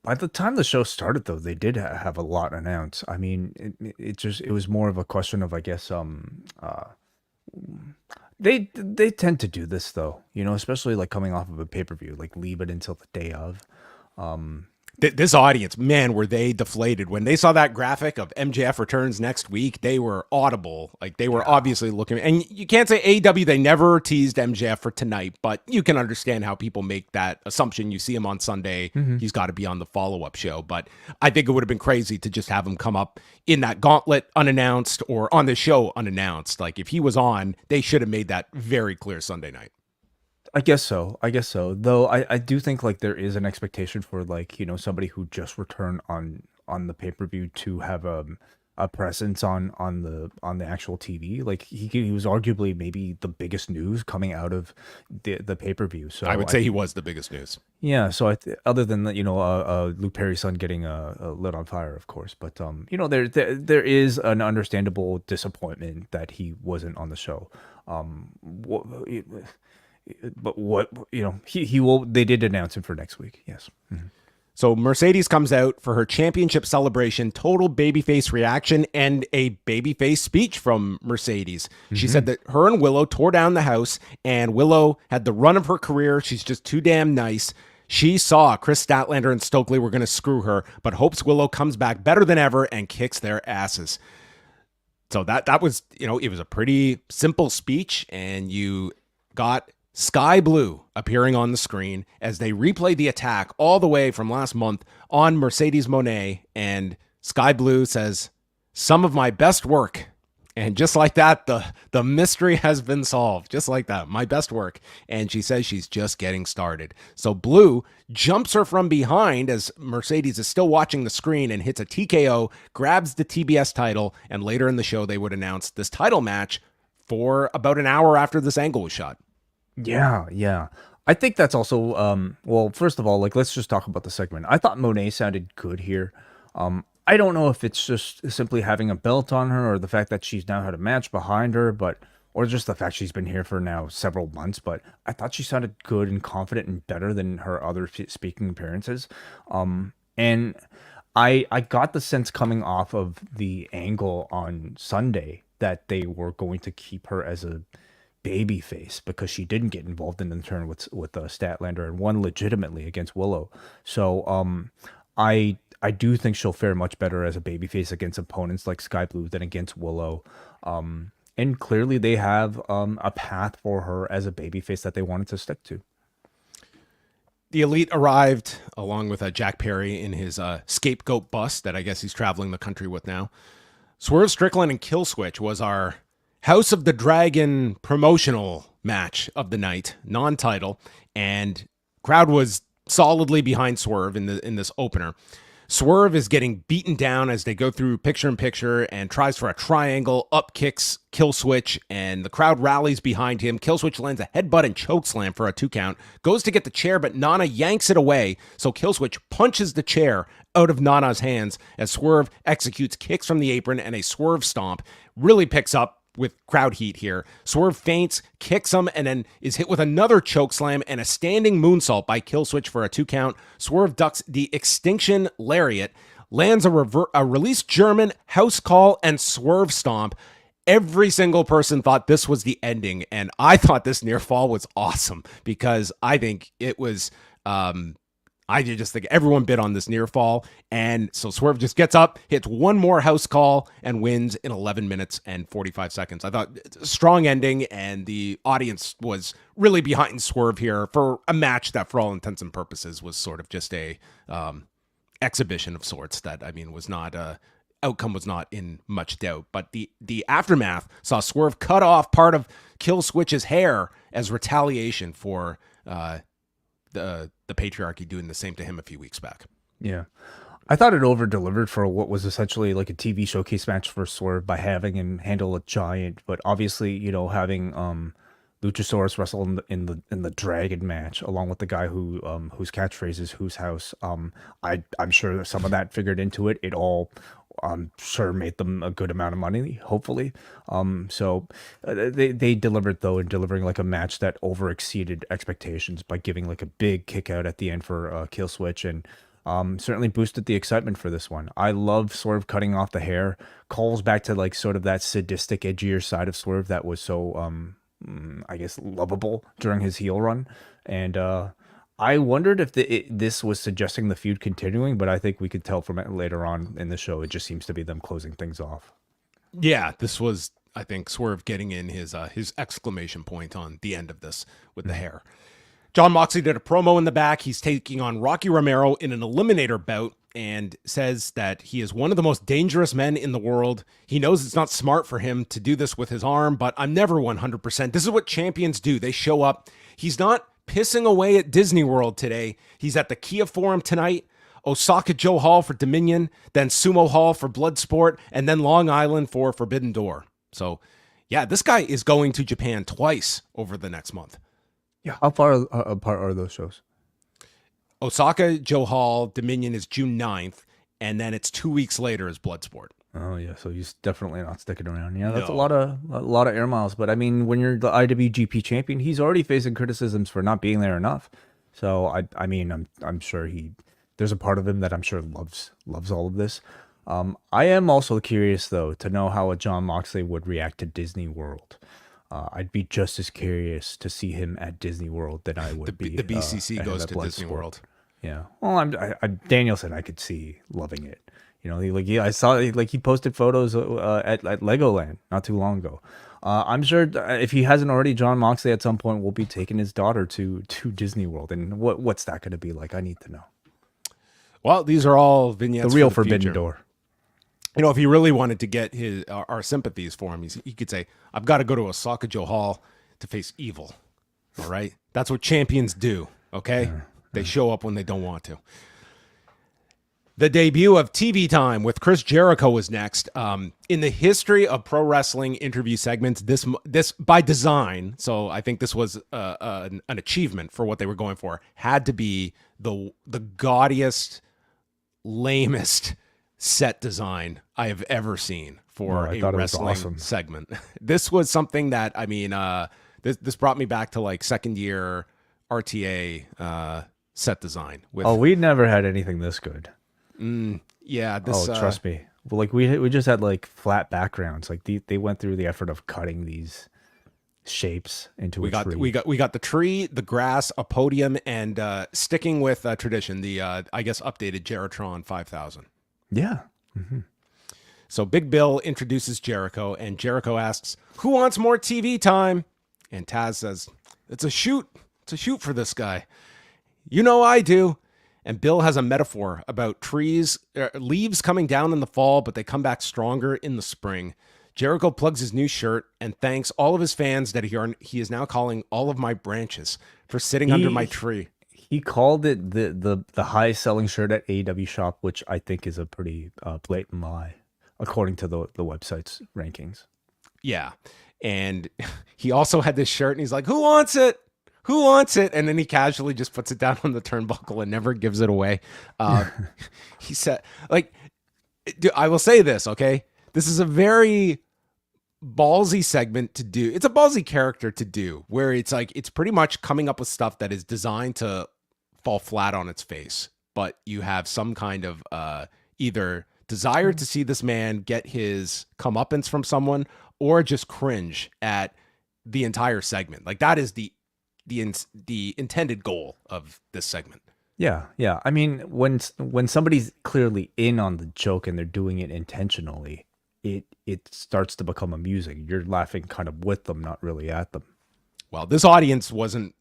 By the time the show started, though, they did have a lot announced. I mean, it was more of a question of, I guess, they tend to do this, though, you know, especially like coming off of a pay-per-view, like leave it until the day of. This audience, man, were they deflated when they saw that graphic of MJF returns next week. They were audible, like they were obviously looking. And you can't say AEW, they never teased MJF for tonight, but you can understand how people make that assumption. You see him on Sunday, he's got to be on the follow-up show. But I think it would have been crazy to just have him come up in that gauntlet unannounced or on the show unannounced. Like if he was on, they should have made that very clear Sunday night. I guess so. Though I do think like there is an expectation for like, somebody who just returned on the pay-per-view to have a presence on the actual TV. Like he was arguably maybe the biggest news coming out of the pay-per-view. So I would say he was the biggest news. Yeah. So other than Luke Perry's son getting lit on fire, of course, but there is an understandable disappointment that he wasn't on the show. But he will. They did announce him for next week. Yes. Mm-hmm. So Mercedes comes out for her championship celebration, total babyface reaction, and a babyface speech from Mercedes. She said that her and Willow tore down the house, and Willow had the run of her career. She's just too damn nice. She saw Chris Statlander and Stokely were going to screw her, but hopes Willow comes back better than ever and kicks their asses. So that was, it was a pretty simple speech, and you got Skye Blue appearing on the screen as they replay the attack all the way from last month on Mercedes Moné, and Skye Blue says, "Some of my best work." And just like that, the mystery has been solved. Just like that, my best work. And she says she's just getting started. So Blue jumps her from behind as Mercedes is still watching the screen and hits a TKO, grabs the TBS title, and later in the show they would announce this title match for about an hour after this angle was shot. Yeah. I think that's also, well, first of all, like, let's just talk about the segment. I thought Moné sounded good here. I don't know if it's just simply having a belt on her or the fact that she's now had a match behind her, or just the fact she's been here for now several months, but I thought she sounded good and confident and better than her other speaking appearances. And I got the sense coming off of the angle on Sunday that they were going to keep her as a baby face because she didn't get involved in the turn with Statlander and won legitimately against Willow. So I do think she'll fare much better as a baby face against opponents like Skye Blue than against Willow. And clearly they have a path for her as a baby face that they wanted to stick to. The Elite arrived along with Jack Perry in his scapegoat bus that I guess he's traveling the country with now. Swerve Strickland and Killswitch was our House of the Dragon promotional match of the night, non-title, and crowd was solidly behind Swerve in this opener. Swerve is getting beaten down as they go through picture-in-picture and tries for a triangle, up kicks Killswitch, and the crowd rallies behind him. Killswitch lands a headbutt and chokeslam for a 2 count, goes to get the chair, but Nana yanks it away, so Killswitch punches the chair out of Nana's hands as Swerve executes kicks from the apron and a Swerve stomp. Really picks up with crowd heat here. Swerve feints, kicks him, and then is hit with another chokeslam and a standing moonsault by Killswitch for a 2 count. Swerve ducks the Extinction Lariat, lands a release German, house call, and Swerve stomp. Every single person thought this was the ending, and I thought this near fall was awesome because I think it was I just think everyone bid on this near fall. And so Swerve just gets up, hits one more house call, and wins in 11 minutes and 45 seconds. I thought a strong ending, and the audience was really behind Swerve here for a match that, for all intents and purposes, was sort of just a exhibition of sorts that, was not outcome was not in much doubt. But the aftermath saw Swerve cut off part of Killswitch's hair as retaliation for the patriarchy doing the same to him a few weeks back. Yeah. I thought it over-delivered for what was essentially like a TV showcase match for Swerve by having him handle a giant, but obviously, having Luchasaurus wrestle in the Dragon match along with the guy who whose catchphrase is "Whose house." I'm sure that some of that figured into it. It all I'm sure made them a good amount of money, hopefully. So they delivered, though, in delivering like a match that over exceeded expectations by giving like a big kick out at the end for Killswitch, and certainly boosted the excitement for this one. I love Swerve cutting off the hair, calls back to like sort of that sadistic, edgier side of Swerve that was so I guess lovable during his heel run, and I wondered if this was suggesting the feud continuing, but I think we could tell from it later on in the show. It just seems to be them closing things off. Yeah, this was, I think, Swerve getting in his exclamation point on the end of this with the hair. Jon Moxley did a promo in the back. He's taking on Rocky Romero in an eliminator bout and says that he is one of the most dangerous men in the world. He knows it's not smart for him to do this with his arm, but I'm never 100%. This is what champions do. They show up. He's not pissing away at Disney World today. He's at the Kia Forum tonight, Osaka Joe Hall for Dominion, then Sumo Hall for Bloodsport, and then Long Island for Forbidden Door. So, yeah, this guy is going to Japan twice over the next month. Yeah. How far apart are those shows? Osaka Joe Hall Dominion is June 9th, and then it's 2 weeks later is Bloodsport. Oh yeah, so he's definitely not sticking around. Yeah, that's a lot of air miles. But I mean, when you're the IWGP champion, he's already facing criticisms for not being there enough. So I mean, I'm sure there's a part of him that I'm sure loves all of this. I am also curious though to know how a Jon Moxley would react to Disney World. I'd be just as curious to see him at Disney World than I would be. The BCC goes to Disney World. Yeah. Well, Danielson, I could see loving it. You know, I saw he posted photos at Legoland not too long ago. I'm sure if he hasn't already, Jon Moxley at some point will be taking his daughter to Disney World. And what's that going to be like? I need to know. Well, these are all vignettes. The real for the Forbidden future. Door. You know, if he really wanted to get our sympathies for him, he could say, "I've got to go to Osaka Joe Hall to face evil." All right, that's what champions do. Okay, they show up when they don't want to. The debut of TV Time with Chris Jericho was next. In the history of pro wrestling interview segments, this by design, so I think this was an achievement for what they were going for, had to be the gaudiest, lamest set design I have ever seen for a wrestling segment. This was something that, I mean, this brought me back to like second year RTA set design. We never had anything this good. Yeah. Trust me. Well, like we just had like flat backgrounds. Like they went through the effort of cutting these shapes into a tree. We got the tree, the grass, a podium, and sticking with tradition, the I guess updated Jeritron 5000. Yeah. Mm-hmm. So Big Bill introduces Jericho, and Jericho asks, "Who wants more TV time?" And Taz says, "It's a shoot. It's a shoot for this guy. You know I do." And Bill has a metaphor about leaves coming down in the fall, but they come back stronger in the spring. Jericho plugs his new shirt and thanks all of his fans that he is now calling all of my branches for sitting under my tree. He called it the highest selling shirt at AEW Shop, which I think is a pretty blatant lie, according to the website's rankings. Yeah. And he also had this shirt and he's like, "Who wants it? Who wants it?" And then he casually just puts it down on the turnbuckle and never gives it away. He said, like, I will say this, okay? This is a very ballsy segment to do. It's a ballsy character to do, where it's like, it's pretty much coming up with stuff that is designed to fall flat on its face. But you have some kind of either desire to see this man get his comeuppance from someone or just cringe at the entire segment. Like that is the intended goal of this segment. Yeah. I mean, when somebody's clearly in on the joke and they're doing it intentionally, it starts to become amusing. You're laughing kind of with them, not really at them. Well, this audience wasn't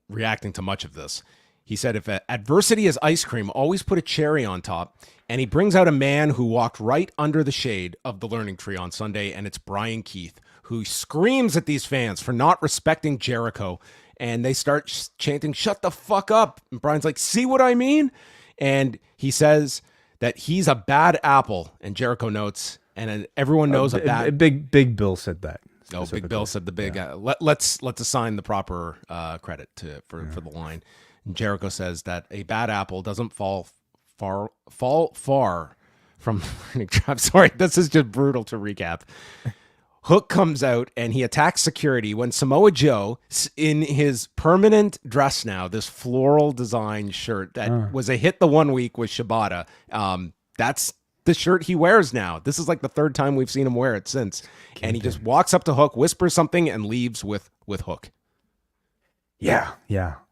reacting to much of this. He said, "If adversity is ice cream, always put a cherry on top." And he brings out a man who walked right under the shade of the Learning Tree on Sunday, and it's Brian Keith, who screams at these fans for not respecting Jericho. And they start chanting, "Shut the fuck up." And Brian's like, "See what I mean?" And he says that he's a bad apple. And Jericho notes, and everyone knows Big Bill said that. Oh, Big Bill said the big. Yeah. Let's assign the proper credit for the line. And Jericho says that a bad apple doesn't fall far from. I'm sorry, this is just brutal to recap. Hook comes out and he attacks security when Samoa Joe, in his permanent dress now, this floral design shirt that was a hit the 1 week with Shibata. That's the shirt he wears now. This is like the third time we've seen him wear it since. And he just walks up to Hook, whispers something, and leaves with Hook. Yeah.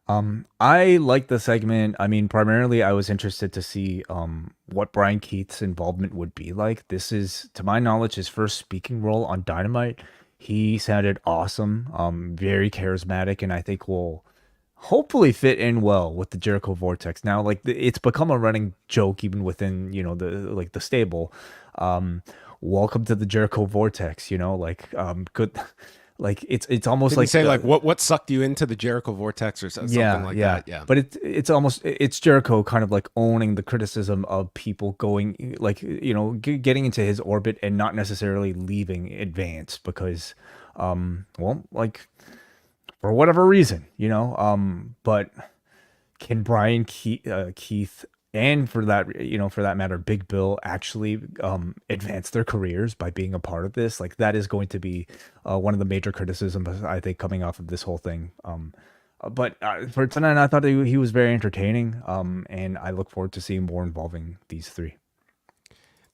I like the segment. I mean, primarily I was interested to see what Brian Keith's involvement would be like. This is, to my knowledge, his first speaking role on Dynamite. He sounded awesome, very charismatic, and I think will hopefully fit in well with the Jericho Vortex. Now, like it's become a running joke even within, the stable. Welcome to the Jericho Vortex, good. Like it's almost Didn't like you say like what sucked you into the Jericho Vortex or something like that? Yeah. But it's Jericho kind of like owning the criticism of people going like getting into his orbit and not necessarily leaving Advance because like for whatever reason, but can Brian Keith and for that matter, Big Bill actually advance their careers by being a part of this? Like that is going to be one of the major criticisms I think coming off of this whole thing. But for tonight, I thought he was very entertaining, and I look forward to seeing more involving these three.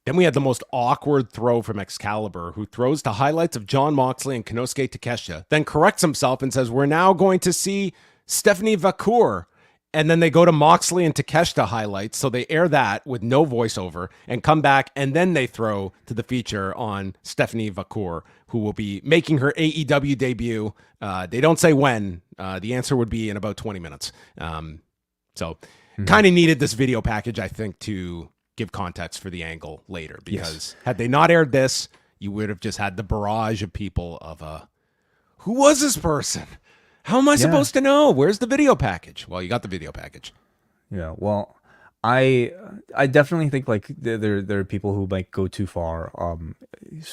Then we had the most awkward throw from Excalibur, who throws to highlights of Jon Moxley and Konosuke Takeshita, then corrects himself and says, "We're now going to see Stephanie Vacour." And then they go to Moxley and Takeshita highlights, so they air that with no voiceover and come back, and then they throw to the feature on Stephanie Vacour, who will be making her AEW debut. They don't say when. The answer would be in about 20 minutes. So kind of needed this video package, I think, to give context for the angle later, because had they not aired this, you would have just had the barrage of people of, who was this person? How am I supposed to know? Where's the video package? Well, you got the video package. Yeah, well, I definitely think like there are people who might go too far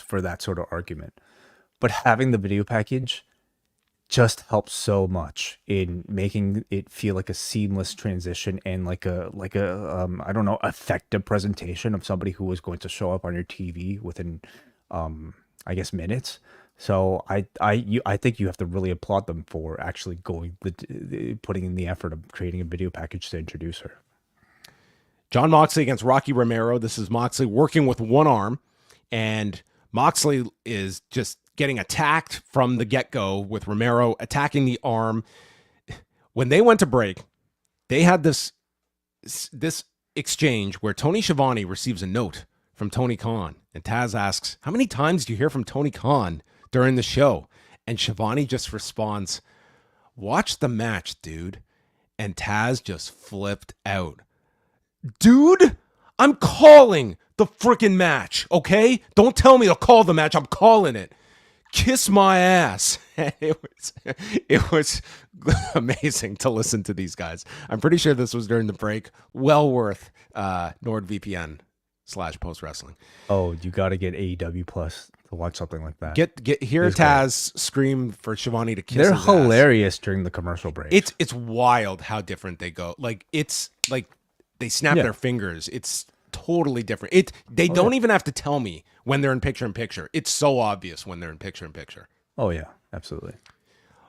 for that sort of argument. But having the video package just helps so much in making it feel like a seamless transition and like a I don't know, effective presentation of somebody who is going to show up on your TV within I guess minutes. So I think you have to really applaud them for actually putting in the effort of creating a video package to introduce her. Jon Moxley against Rocky Romero. This is Moxley working with one arm, and Moxley is just getting attacked from the get-go with Romero attacking the arm. When they went to break, they had this exchange where Tony Schiavone receives a note from Tony Khan, and Taz asks, "How many times do you hear from Tony Khan during the show?" And Schiavone just responds, "Watch the match, dude." And Taz just flipped out. Dude, I'm calling the freaking match, okay? Don't tell me to call the match. I'm calling it. Kiss my ass. It was amazing to listen to these guys. I'm pretty sure this was during the break. Well worth NordVPN/Post Wrestling. Oh, you got to get AEW Plus to watch something like that. Hear Taz scream for Schiavone to kiss. They're his hilarious ass. During the commercial break. It's wild how different they go. Like it's like they snap their fingers. It's totally different. They don't even have to tell me when they're in picture-in-picture. It's so obvious when they're in picture-in-picture. Oh yeah, absolutely.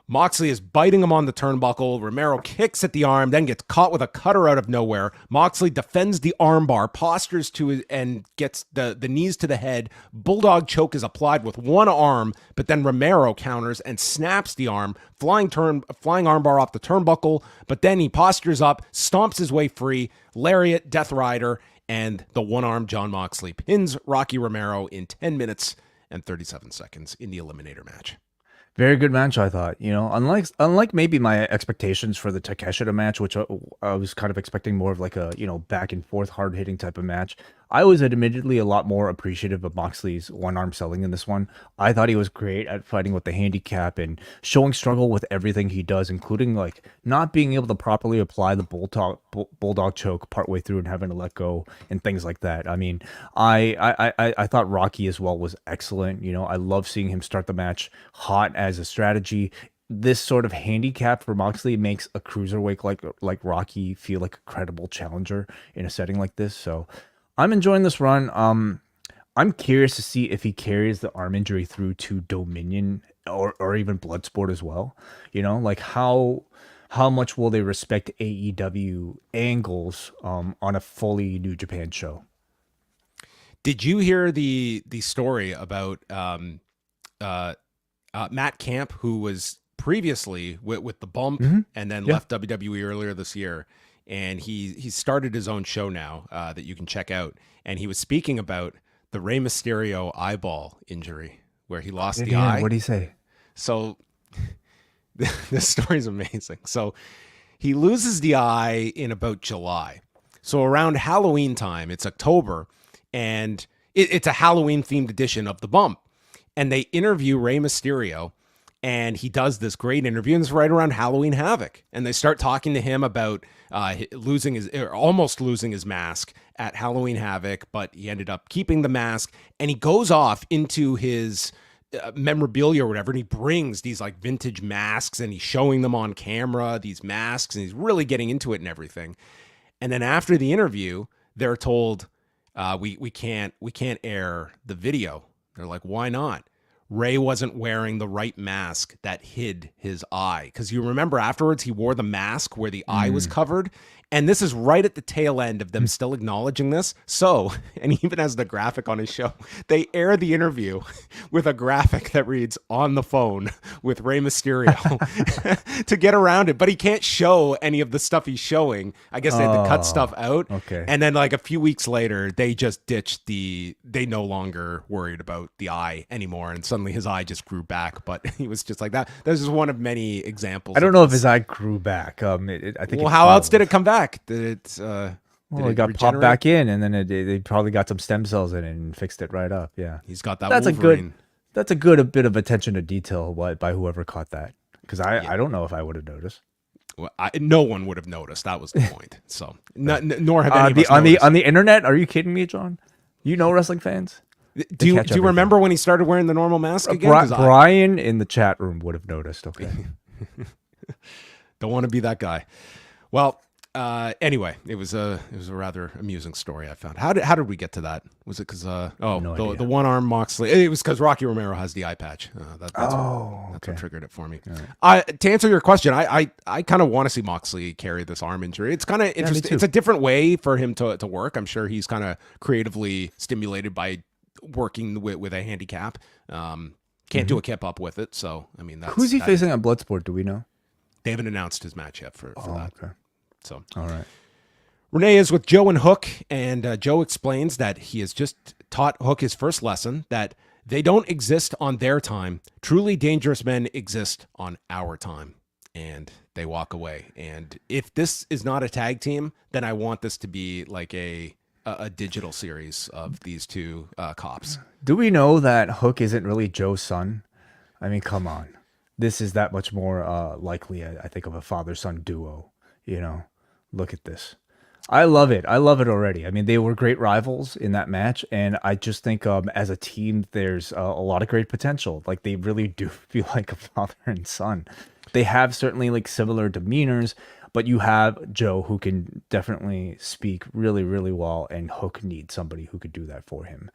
Moxley is biting him on the turnbuckle. Romero kicks at the arm, then gets caught with a cutter out of nowhere. Moxley defends the armbar, postures to it, and gets the knees to the head. Bulldog choke is applied with one arm, but then Romero counters and snaps the arm. Flying armbar off the turnbuckle, but then he postures up, stomps his way free. Lariat, Death Rider, and the one-armed Jon Moxley pins Rocky Romero in 10 minutes and 37 seconds in the Eliminator match. Very good match, I thought. Unlike maybe my expectations for the Takeshita match, which I was kind of expecting more of like a back and forth hard hitting type of match. I was admittedly a lot more appreciative of Moxley's one-arm selling in this one. I thought he was great at fighting with the handicap and showing struggle with everything he does, including like not being able to properly apply the bulldog choke partway through and having to let go and things like that. I mean, I thought Rocky as well was excellent. I love seeing him start the match hot as a strategy. This sort of handicap for Moxley makes a cruiserweight like Rocky feel like a credible challenger in a setting like this. So I'm enjoying this run. I'm curious to see if he carries the arm injury through to Dominion or even Bloodsport as well. Like how much will they respect AEW angles on a fully New Japan show? Did you hear the story about Matt Camp, who was previously with the bump and then left WWE earlier this year. And he started his own show now that you can check out. And he was speaking about the Rey Mysterio eyeball injury where he lost the eye. What did he say? So this story is amazing. So he loses the eye in about July. So around Halloween time, it's October, and it's a Halloween-themed edition of The Bump. And they interview Rey Mysterio, and he does this great interview, and it's right around Halloween Havoc. And they start talking to him about almost losing his mask at Halloween Havoc, but he ended up keeping the mask, and he goes off into his memorabilia or whatever, and he brings these like vintage masks, and he's showing them on camera, these masks, and he's really getting into it and everything. And then after the interview, they're told, we can't air the video. They're like, why not? Ray wasn't wearing the right mask that hid his eye. Because you remember afterwards, he wore the mask where the eye was covered. And this is right at the tail end of them still acknowledging this. So, and even as the graphic on his show, they air the interview with a graphic that reads on the phone with Rey Mysterio to get around it. But he can't show any of the stuff he's showing. I guess they had to cut stuff out. Okay. And then like a few weeks later, they just ditched they no longer worried about the eye anymore. And suddenly his eye just grew back. But he was just like that. This is one of many examples. I don't know if his eye grew back. I think. Well, how else did it come back? Did it? Well, it got popped back in, and then they probably got some stem cells in it and fixed it right up. Yeah, he's got that. That's Wolverine. a good bit of attention to detail by whoever caught that, because I don't know if I would have noticed. Well, no one would have noticed. That was the point. So, nor have any of us on the internet. Are you kidding me, John? You know wrestling fans. Do you remember when he started wearing the normal mask again? Brian in the chat room would have noticed. Okay. Don't want to be that guy. Well, anyway, it was a rather amusing story I found. How did we get to that? Was it because the one arm Moxley? It was because Rocky Romero has the eye patch. That's what triggered it for me. Right. To answer your question, I kind of want to see Moxley carry this arm injury. It's kind of interesting. It's a different way for him to work. I'm sure he's kind of creatively stimulated by working with a handicap. Can't do a kip up with it. So I mean, who's he facing on Bloodsport? Do we know? They haven't announced his match yet for that. Okay. So, all right. Renee is with Joe and Hook, and Joe explains that he has just taught Hook his first lesson, that they don't exist on their time. Truly dangerous men exist on our time. And they walk away. And if this is not a tag team, then I want this to be like a digital series of these two cops. Do we know that Hook isn't really Joe's son? I mean, come on. This is that much more likely, I think, of a father-son duo. You know, look at this. I love it. I love it already. I mean, they were great rivals in that match, and I just think as a team, there's a lot of great potential. Like, they really do feel like a father and son. They have certainly like similar demeanors, but you have Joe who can definitely speak really, really well, and Hook needs somebody who could do that for him.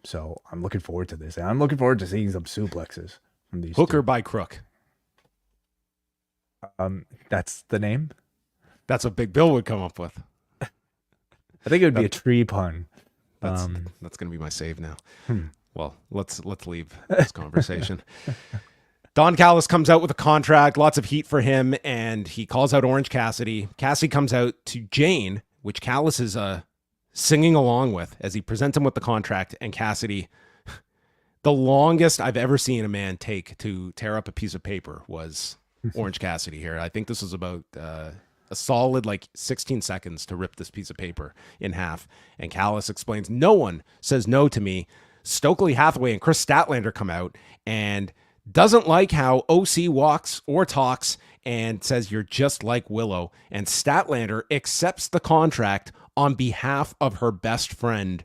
So I'm looking forward to this, and I'm looking forward to seeing some suplexes. Hooker by Crook. That's the name. That's what Big Bill would come up with. I think it would be a tree pun. That's going to be my save now. Well, let's leave this conversation. Don Callis comes out with a contract, lots of heat for him, and he calls out Orange Cassidy. Cassidy comes out to Jane, which Callis is singing along with as he presents him with the contract, and Cassidy. The longest I've ever seen a man take to tear up a piece of paper was Orange Cassidy here. I think this was about a solid like 16 seconds to rip this piece of paper in half. And Callis explains, no one says no to me. Stokely Hathaway and Chris Statlander come out and doesn't like how OC walks or talks and says you're just like Willow. And Statlander accepts the contract on behalf of her best friend.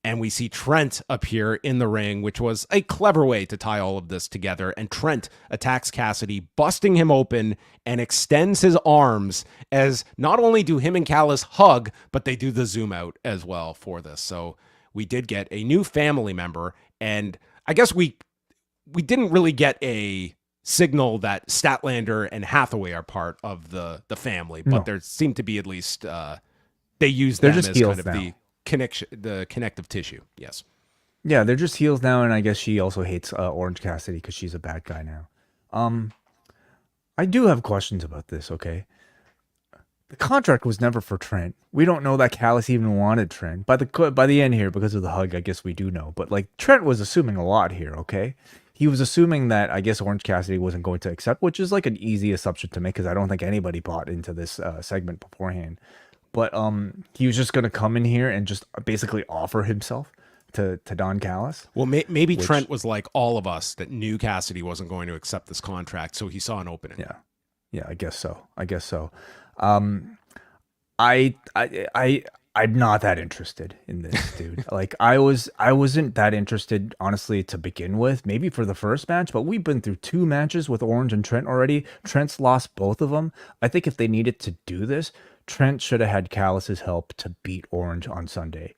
And we see Trent appear in the ring, which was a clever way to tie all of this together. And Trent attacks Cassidy, busting him open, and extends his arms as not only do him and Callis hug, but they do the zoom out as well for this. So we did get a new family member. And I guess we didn't really get a signal that Statlander and Hathaway are part of the family, but there seemed to be at least they use them as kind of the connective tissue. Yes. Yeah, they're just heels now, and I guess she also hates Orange Cassidy because she's a bad guy now. I do have questions about this, okay? The contract was never for Trent. We don't know that Callis even wanted Trent. By the end here, because of the hug, I guess we do know. But like Trent was assuming a lot here, okay? He was assuming that I guess Orange Cassidy wasn't going to accept, which is like an easy assumption to make because I don't think anybody bought into this segment beforehand. But he was just going to come in here and just basically offer himself to Don Callis. Well, maybe Trent was like all of us that knew Cassidy wasn't going to accept this contract, so he saw an opening. Yeah, I guess so. I'm not that interested in this, dude. Like I wasn't that interested, honestly, to begin with. Maybe for the first match, but we've been through 2 matches with Orange and Trent already. Trent's lost both of them. I think if they needed to do this, Trent should have had Callis's help to beat Orange on Sunday.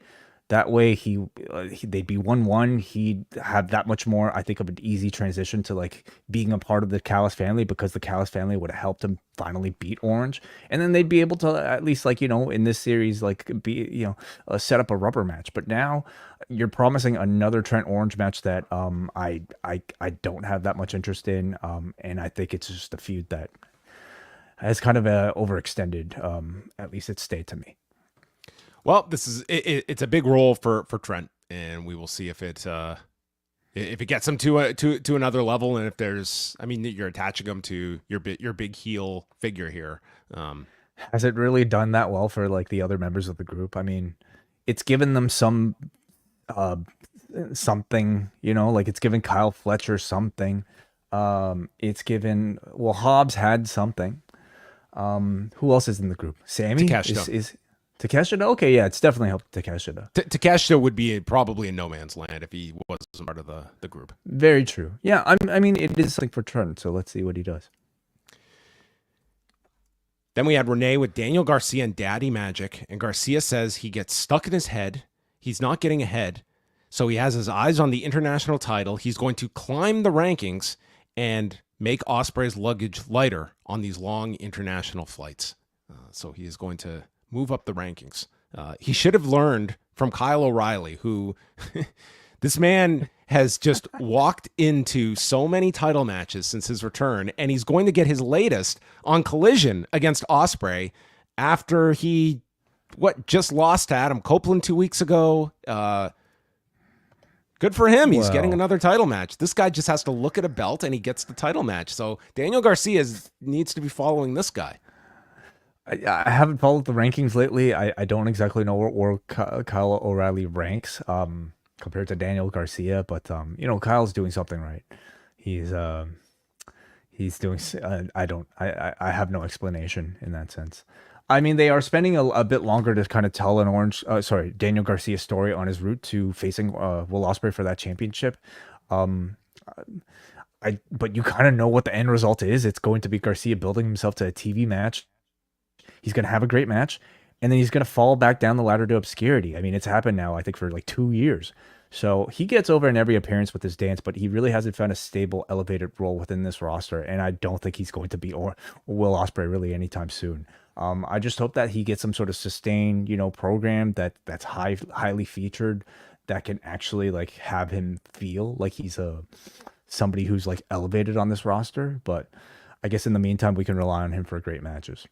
That way they'd be 1-1. He'd have that much more, I think, of an easy transition to like being a part of the Callis family because the Callis family would have helped him finally beat Orange. And then they'd be able to at least like, in this series, like set up a rubber match. But now you're promising another Trent Orange match that I don't have that much interest in. And I think it's just a feud that has kind of overextended. At least it stayed to me. Well, this is it's a big role for Trent, and we will see if it gets him to another level, and if there's, I mean, you're attaching him to your big heel figure here. Has it really done that well for like the other members of the group? I mean, it's given them some something, like it's given Kyle Fletcher something. It's given Hobbs had something. Who else is in the group? Sammy is Takeshita? Okay, yeah, it's definitely helped Takeshita. Takeshita would be probably in no man's land if he wasn't part of the group. Very true. Yeah, I mean, it is something for Trent, so let's see what he does. Then we had Renee with Daniel Garcia and Daddy Magic, and Garcia says he gets stuck in his head. He's not getting ahead, so he has his eyes on the international title. He's going to climb the rankings and make Ospreay's luggage lighter on these long international flights. So he is going to move up the rankings. He should have learned from Kyle O'Reilly, who this man has just walked into so many title matches since his return, and he's going to get his latest on Collision against Ospreay after he just lost to Adam Copeland 2 weeks ago. Good for him. He's getting another title match. This guy just has to look at a belt and he gets the title match. So Daniel Garcia needs to be following this guy. I haven't followed the rankings lately. I don't exactly know where Kyle O'Reilly ranks compared to Daniel Garcia, but Kyle's doing something right. He's doing. I have no explanation in that sense. I mean, they are spending a bit longer to kind of tell Daniel Garcia's story on his route to facing Will Ospreay for that championship. But you kind of know what the end result is. It's going to be Garcia building himself to a TV match. He's going to have a great match, and then he's going to fall back down the ladder to obscurity. I mean, it's happened now, I think, for like 2 years. So he gets over in every appearance with his dance, but he really hasn't found a stable, elevated role within this roster, and I don't think he's going to be Will Ospreay really anytime soon. I just hope that he gets some sort of sustained, program that's highly featured that can actually like have him feel like he's somebody who's like elevated on this roster. But I guess in the meantime, we can rely on him for great matches.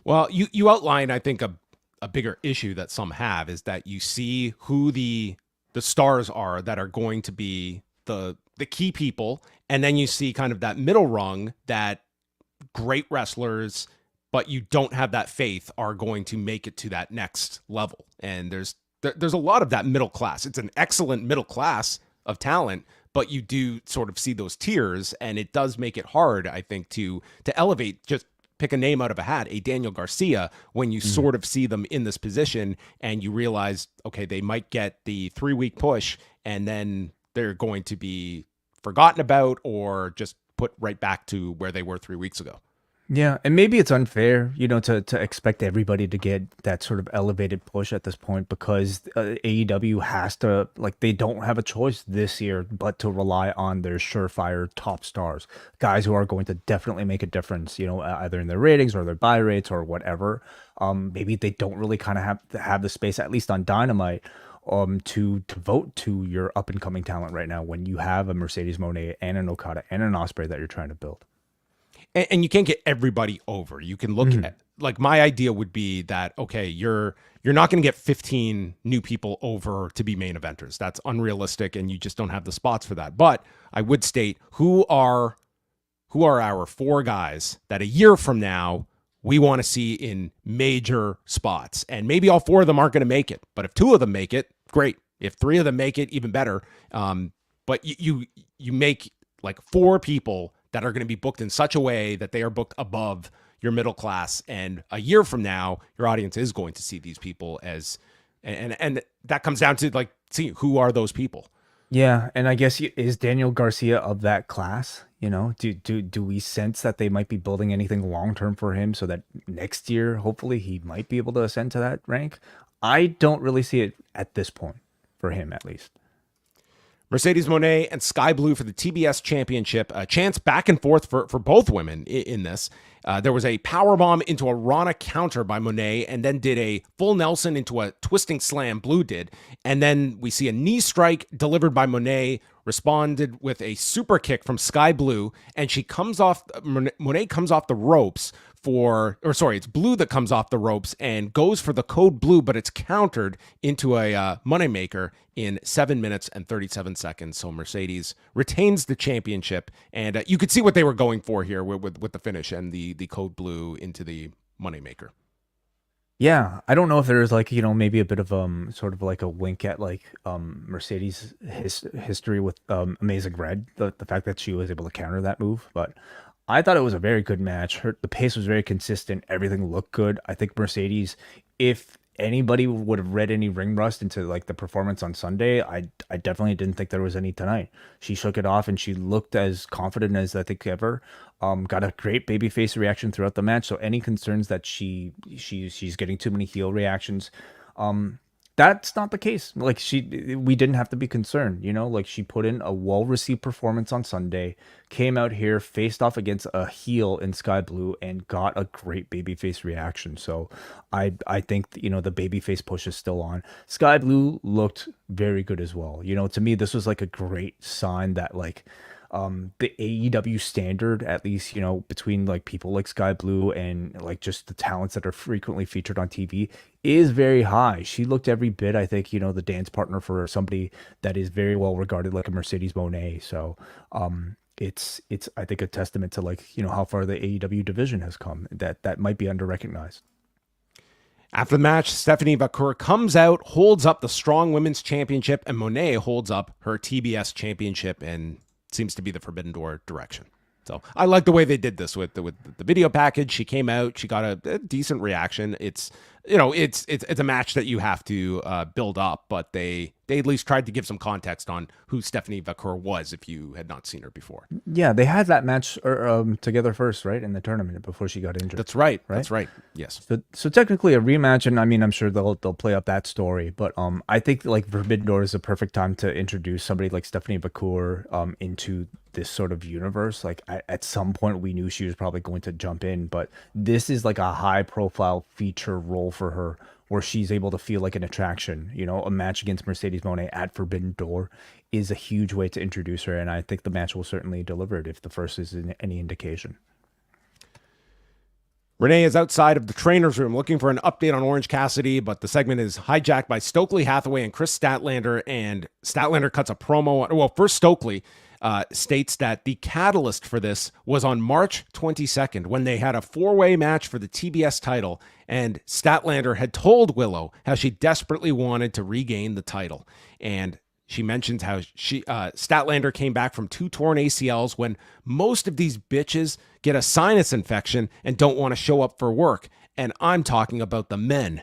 Well, you outlined, I think, a bigger issue that some have is that you see who the stars are that are going to be the key people, and then you see kind of that middle rung that great wrestlers, but you don't have that faith, are going to make it to that next level. And there's a lot of that middle class. It's an excellent middle class of talent, but you do sort of see those tiers, and it does make it hard, I think, to elevate. Just pick a name out of a hat, a Daniel Garcia, when you sort of see them in this position and you realize, okay, they might get the 3-week push and then they're going to be forgotten about or just put right back to where they were 3 weeks ago. Yeah, and maybe it's unfair, to expect everybody to get that sort of elevated push at this point because AEW has to, they don't have a choice this year but to rely on their surefire top stars, guys who are going to definitely make a difference, either in their ratings or their buy rates or whatever. Maybe they don't really kind of have the space, at least on Dynamite to vote to your up and coming talent right now when you have a Mercedes Moné and an Okada and an Ospreay that you're trying to build. And you can't get everybody over. You can look at, like, my idea would be that, okay, you're not going to get 15 new people over to be main eventers. That's unrealistic, and you just don't have the spots for that. But I would state, who are our 4 guys that a year from now we want to see in major spots? And maybe all 4 of them aren't going to make it, but if 2 of them make it, great. If 3 of them make it, even better. But you make like 4 people that are going to be booked in such a way that they are booked above your middle class. And a year from now, your audience is going to see these people as, and that comes down to, like, see, who are those people? Yeah, and I guess is Daniel Garcia of that class? You know, do we sense that they might be building anything long term for him so that next year, hopefully, he might be able to ascend to that rank? I don't really see it at this point for him, at least. Mercedes Moné and Skye Blue for the TBS Championship. A chance back and forth for both women in this. There was a powerbomb into a Rana counter by Moné, and then did a full Nelson into a twisting slam, Blue did. And then we see a knee strike delivered by Moné, responded with a super kick from Skye Blue, and Moné comes off the ropes it's Blue that comes off the ropes and goes for the code Blue, but it's countered into a moneymaker in 7 minutes and 37 seconds. So Mercedes retains the championship, and you could see what they were going for here with the finish and the code Blue into the moneymaker. Yeah, I don't know if there's, like, you know, maybe a bit of sort of like a wink at, like, Mercedes history with Amazing Red, the fact that she was able to counter that move, but I thought it was a very good match. The pace was very consistent. Everything looked good. I think Mercedes, if anybody would have read any ring rust into, like, the performance on Sunday, I definitely didn't think there was any tonight. She shook it off, and she looked as confident as I think ever. Got a great babyface reaction throughout the match. So any concerns that she's getting too many heel reactions, that's not the case. Like, we didn't have to be concerned, you know, like, she put in a well-received performance on Sunday, came out here, faced off against a heel in Skye Blue, and got a great babyface reaction. So I think, you know, the babyface push is still on. Skye Blue looked very good as well. You know, to me, this was like a great sign that, like, the AEW standard, at least, you know, between, like, people like Skye Blue and, like, just the talents that are frequently featured on TV is very high. She looked every bit, I think, you know, the dance partner for somebody that is very well regarded, like a Mercedes Moné. So it's I think a testament to, like, you know, how far the AEW division has come, that might be under recognized. After the match, Stephanie Vaquer comes out, holds up the Strong Women's Championship, and Moné holds up her TBS Championship, and seems to be the Forbidden Door direction. So I like the way they did this with the video package. She came out, she got a decent reaction. It's, you know, it's a match that you have to build up, but they at least tried to give some context on who Stephanie Vaquer was if you had not seen her before. Yeah, they had that match together first, right, in the tournament before she got injured. That's right. That's right. Yes. So technically a rematch, and I mean, I'm sure they'll play up that story, but I think, like, Forbidden Door is a perfect time to introduce somebody like Stephanie Vaquer into this sort of universe. Like, at some point we knew she was probably going to jump in, but this is like a high profile feature role for her, where she's able to feel like an attraction. You know, a match against Mercedes Moné at Forbidden Door is a huge way to introduce her, and I think the match will certainly deliver it if the first is any indication. Renee is outside of the trainer's room looking for an update on Orange Cassidy, but the segment is hijacked by Stokely Hathaway and Chris Statlander, and Statlander cuts a promo. Well, first Stokely states that the catalyst for this was on March 22nd when they had a 4-way match for the TBS title, and Statlander had told Willow how she desperately wanted to regain the title. And she mentions how Statlander came back from 2 torn ACLs when most of these bitches get a sinus infection and don't want to show up for work. And I'm talking about the men.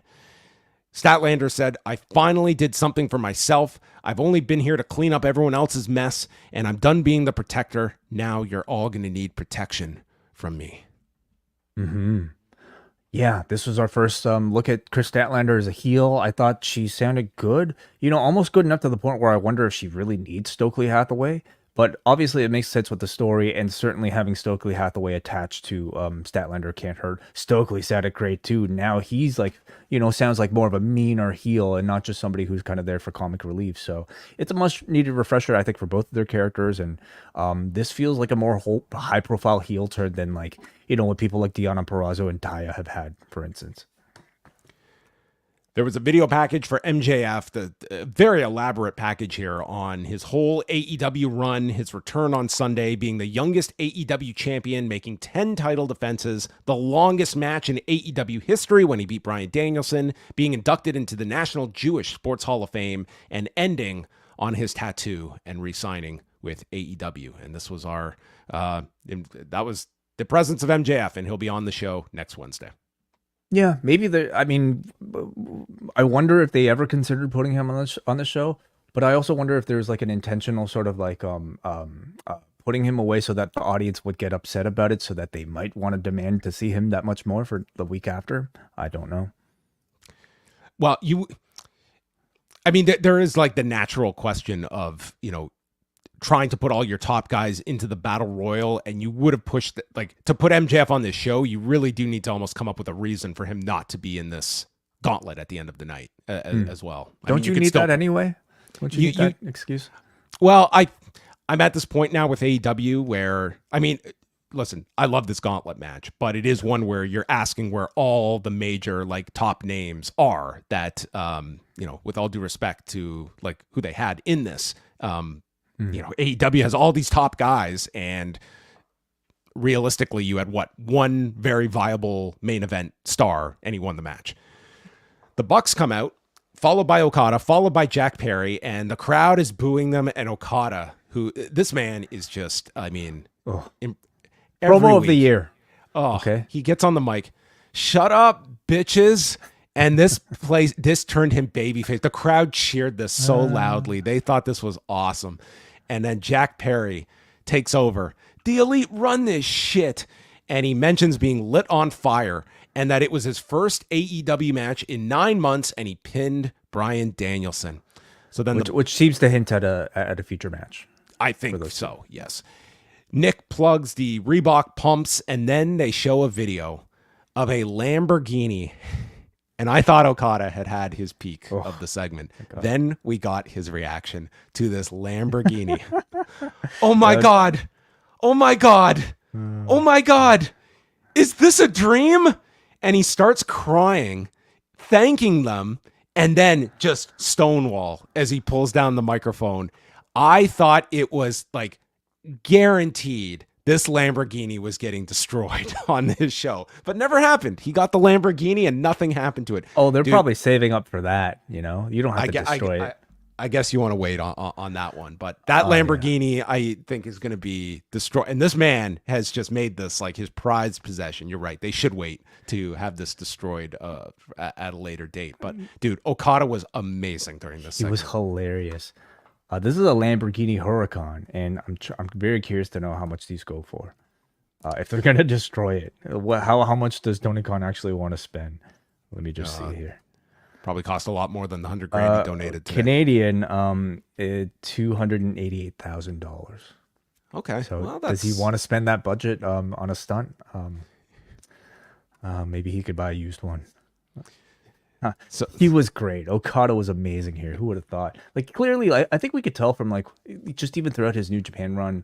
Statlander said, "I finally did something for myself. I've only been here to clean up everyone else's mess, and I'm done being the protector. Now you're all going to need protection from me." Mm-hmm. Yeah, this was our first look at Chris Statlander as a heel. I thought she sounded good. You know, almost good enough to the point where I wonder if she really needs Stokely Hathaway. But obviously, it makes sense with the story, and certainly having Stokely Hathaway attached to Statlander can't hurt. Stokely sounded great too. Now he's like, sounds like more of a meaner heel and not just somebody who's kind of there for comic relief. So it's a much needed refresher, I think, for both of their characters. And this feels like a more high profile heel turn than like, what people like Deonna Purrazzo and Taya have had, for instance. There was a video package for MJF, the very elaborate package here on his whole AEW run, his return on Sunday, being the youngest AEW champion, making 10 title defenses, the longest match in AEW history when he beat Bryan Danielson, being inducted into the National Jewish Sports Hall of Fame, and ending on his tattoo and re-signing with AEW. And this was that was the presence of MJF, and he'll be on the show next Wednesday. Yeah, maybe I wonder if they ever considered putting him on the show, but I also wonder if there's like an intentional sort of like putting him away so that the audience would get upset about it, so that they might want to demand to see him that much more for the week after. I don't know. Well, there is like the natural question of, trying to put all your top guys into the battle royal, and you would have pushed to put MJF on this show. You really do need to almost come up with a reason for him not to be in this gauntlet at the end of the night as well. Don't you need that anyway? Don't you need that excuse? Well, I'm at this point now with AEW where, listen, I love this gauntlet match, but it is one where you're asking where all the major top names are that, with all due respect to who they had in this, AEW has all these top guys, and realistically you had one very viable main event star, and he won the match. The Bucks come out, followed by Okada, followed by Jack Perry, and the crowd is booing them, and Okada, who this man is just, promo of the year. Oh, okay. He gets on the mic. Shut up, bitches. And this turned him babyface. The crowd cheered this so loudly. They thought this was awesome. And then Jack Perry takes over. The Elite run this shit. And he mentions being lit on fire and that it was his first AEW match in 9 months, and he pinned Bryan Danielson. So then which seems to hint at a future match. I think so, yes. Nick plugs the Reebok pumps, and then they show a video of a Lamborghini. And I thought Okada had his peak of the segment. Then we got his reaction to this Lamborghini. Oh my God. Oh my God. Oh my God. Is this a dream? And he starts crying, thanking them, and then just stonewall as he pulls down the microphone. I thought it was guaranteed this Lamborghini was getting destroyed on this show, but never happened. He got the Lamborghini and nothing happened to it. Oh, they're probably saving up for that. You don't have to destroy it. I guess you want to wait on that one, but that Lamborghini, I think, is going to be destroyed. And this man has just made this his prized possession. You're right. They should wait to have this destroyed at a later date. But dude, Okada was amazing during this segment. He was hilarious. This is a Lamborghini Huracan, and I'm very curious to know how much these go for. If they're gonna destroy it, how much does Tony Khan actually want to spend? Let me just see here. Probably cost a lot more than the $100,000 he donated today. Canadian, $288,000. Okay, so does he want to spend that budget on a stunt? Maybe he could buy a used one. So he was great. Okada was amazing here. Who would have thought? Clearly, I think we could tell from just even throughout his New Japan run,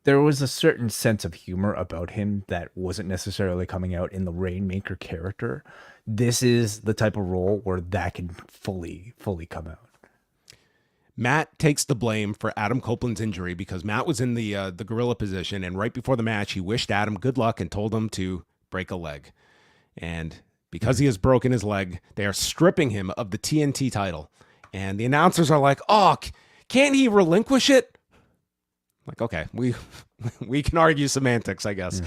there was a certain sense of humor about him that wasn't necessarily coming out in the Rainmaker character. This is the type of role where that can fully come out. Matt takes the blame for Adam Copeland's injury because Matt was in the gorilla position, and right before the match, he wished Adam good luck and told him to break a leg. And because he has broken his leg, they are stripping him of the TNT title. And the announcers are like, oh, can't he relinquish it? Okay, we can argue semantics, I guess.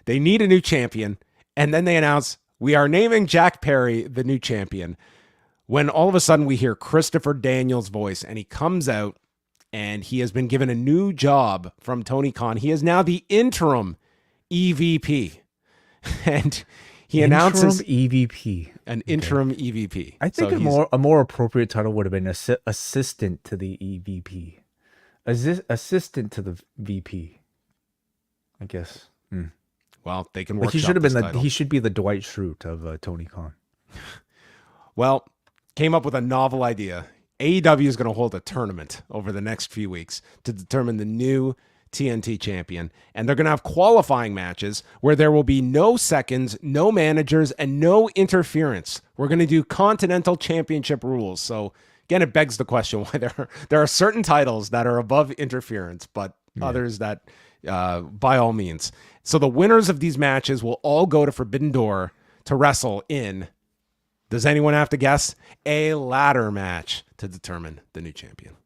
They need a new champion. And then they announce, we are naming Jack Perry the new champion. When all of a sudden we hear Christopher Daniels' voice, and he comes out, and he has been given a new job from Tony Khan. He is now the interim EVP. And he announces EVP. An interim EVP. I think a more appropriate title would have been assistant to the EVP. assistant to the VP, I guess. Well, they can Like work. he should have been he should be the Dwight Schrute of Tony Khan. Well, came up with a novel idea. AEW is going to hold a tournament over the next few weeks to determine the new TNT champion. And they're going to have qualifying matches where there will be no seconds, no managers, and no interference. We're going to do Continental Championship rules. So again, it begs the question why there are certain titles that are above interference, but others that by all means. So the winners of these matches will all go to Forbidden Door to wrestle in, does anyone have to guess, a ladder match to determine the new champion.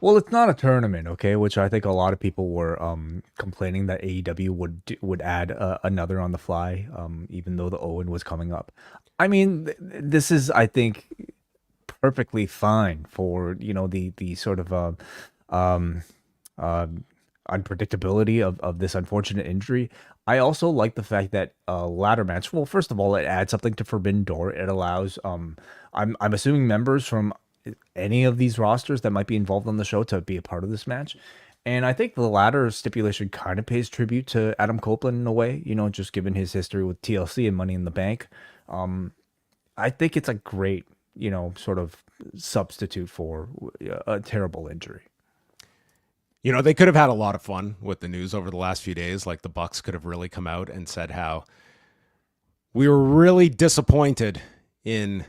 Well, it's not a tournament, okay, which I think a lot of people were complaining that AEW would add another on the fly, even though the Owen was coming up. I mean, this is, I think, perfectly fine for, the sort of unpredictability of this unfortunate injury. I also like the fact that ladder match. Well, first of all, it adds something to Forbidden Door. It allows I'm assuming members from any of these rosters that might be involved on the show to be a part of this match. And I think the ladder stipulation kind of pays tribute to Adam Copeland in a way, just given his history with TLC and Money in the Bank. I think it's a great, sort of substitute for a terrible injury. They could have had a lot of fun with the news over the last few days. Like the Bucks could have really come out and said how we were really disappointed in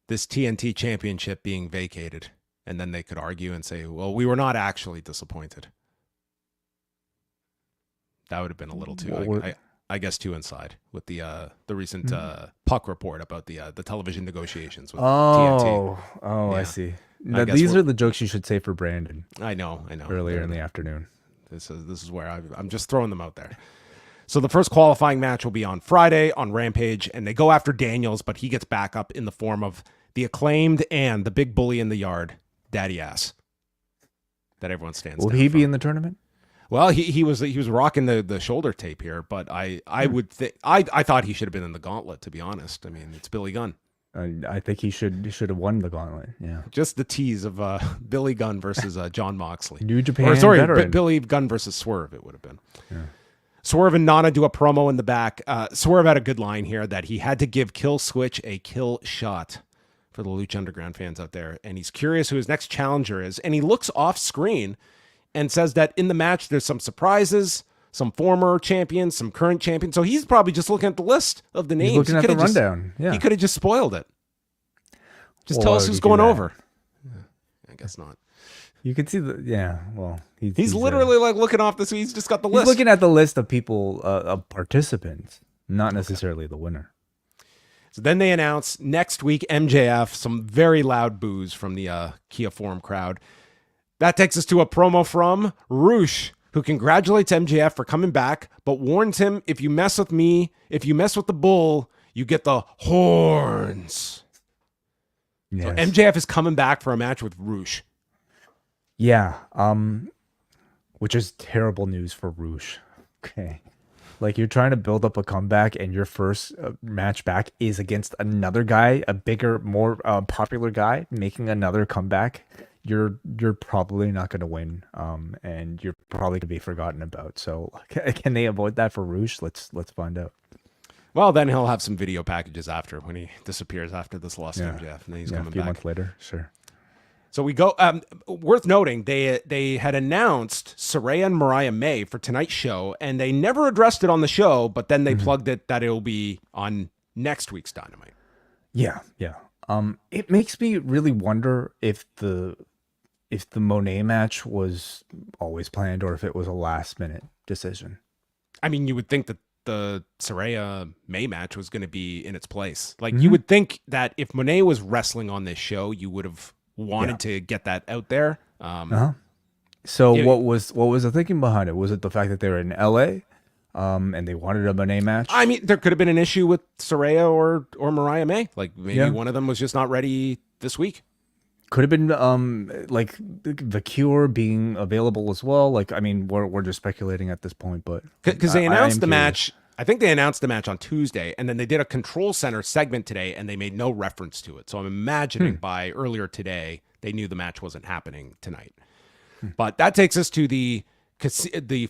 this TNT championship being vacated. And then they could argue and say, well, we were not actually disappointed. That would have been a little too, I guess, too inside with the recent Puck report about the television negotiations with TNT. Oh, yeah. I see. These are the jokes you should say for Brandon. I know. Earlier in the afternoon. This is where I'm just throwing them out there. So the first qualifying match will be on Friday on Rampage, and they go after Daniels, but he gets back up in the form of the Acclaimed and the big bully in the yard, Daddy Ass, that everyone stands. Will he be in the tournament? Well, he was rocking the shoulder tape here, but I thought he should have been in the Gauntlet, to be honest. I mean, it's Billy Gunn. I think he should have won the Gauntlet. Yeah, just the tease of Billy Gunn versus John Moxley. New Japan veteran. Billy Gunn versus Swerve. It would have been. Yeah. Swerve and Nana do a promo in the back. Swerve had a good line here that he had to give Killswitch a kill shot for the Lucha Underground fans out there, and he's curious who his next challenger is, and he looks off screen and says that in the match there's some surprises. Some former champions, some current champions. So he's probably just looking at the list of the names. He's looking at the rundown. He could have just spoiled it. Just tell us who's going over. Yeah, I guess not. You can see he's literally like looking off this. He's just got the list. He's looking at the list of people, of participants, not necessarily the winner. So then they announce next week MJF. Some very loud boos from the Kia Forum crowd. That takes us to a promo from Roosh, who congratulates MJF for coming back, but warns him, if you mess with me, if you mess with the bull, you get the horns. Yes. So MJF is coming back for a match with Roosh. Yeah, which is terrible news for Roosh. Okay. Like, you're trying to build up a comeback, and your first match back is against another guy, a bigger, more popular guy, making another comeback. You're probably not going to win, and you're probably going to be forgotten about. So can they avoid that for Roosh? Let's find out. Well, then he'll have some video packages after when he disappears after this loss to MJF, and then he's coming back. A few months later, sure. So we go. Worth noting, they had announced Saraya and Mariah May for tonight's show, and they never addressed it on the show, but then they plugged it that it'll be on next week's Dynamite. Yeah. It makes me really wonder if the Moné match was always planned or if it was a last minute decision. I mean, you would think that the Saraya May match was going to be in its place. Like, you would think that if Moné was wrestling on this show, you would have wanted to get that out there. So what was the thinking behind it? Was it the fact that they were in LA and they wanted a Moné match? I mean, there could have been an issue with Saraya or Mariah May. Like, maybe one of them was just not ready this week. Could have been like the Cure being available as well. Like, I mean, we're just speculating at this point, but because they announced the match. I think they announced the match on Tuesday, and then they did a Control Center segment today, and they made no reference to it. So I'm imagining by earlier today, they knew the match wasn't happening tonight. But that takes us to the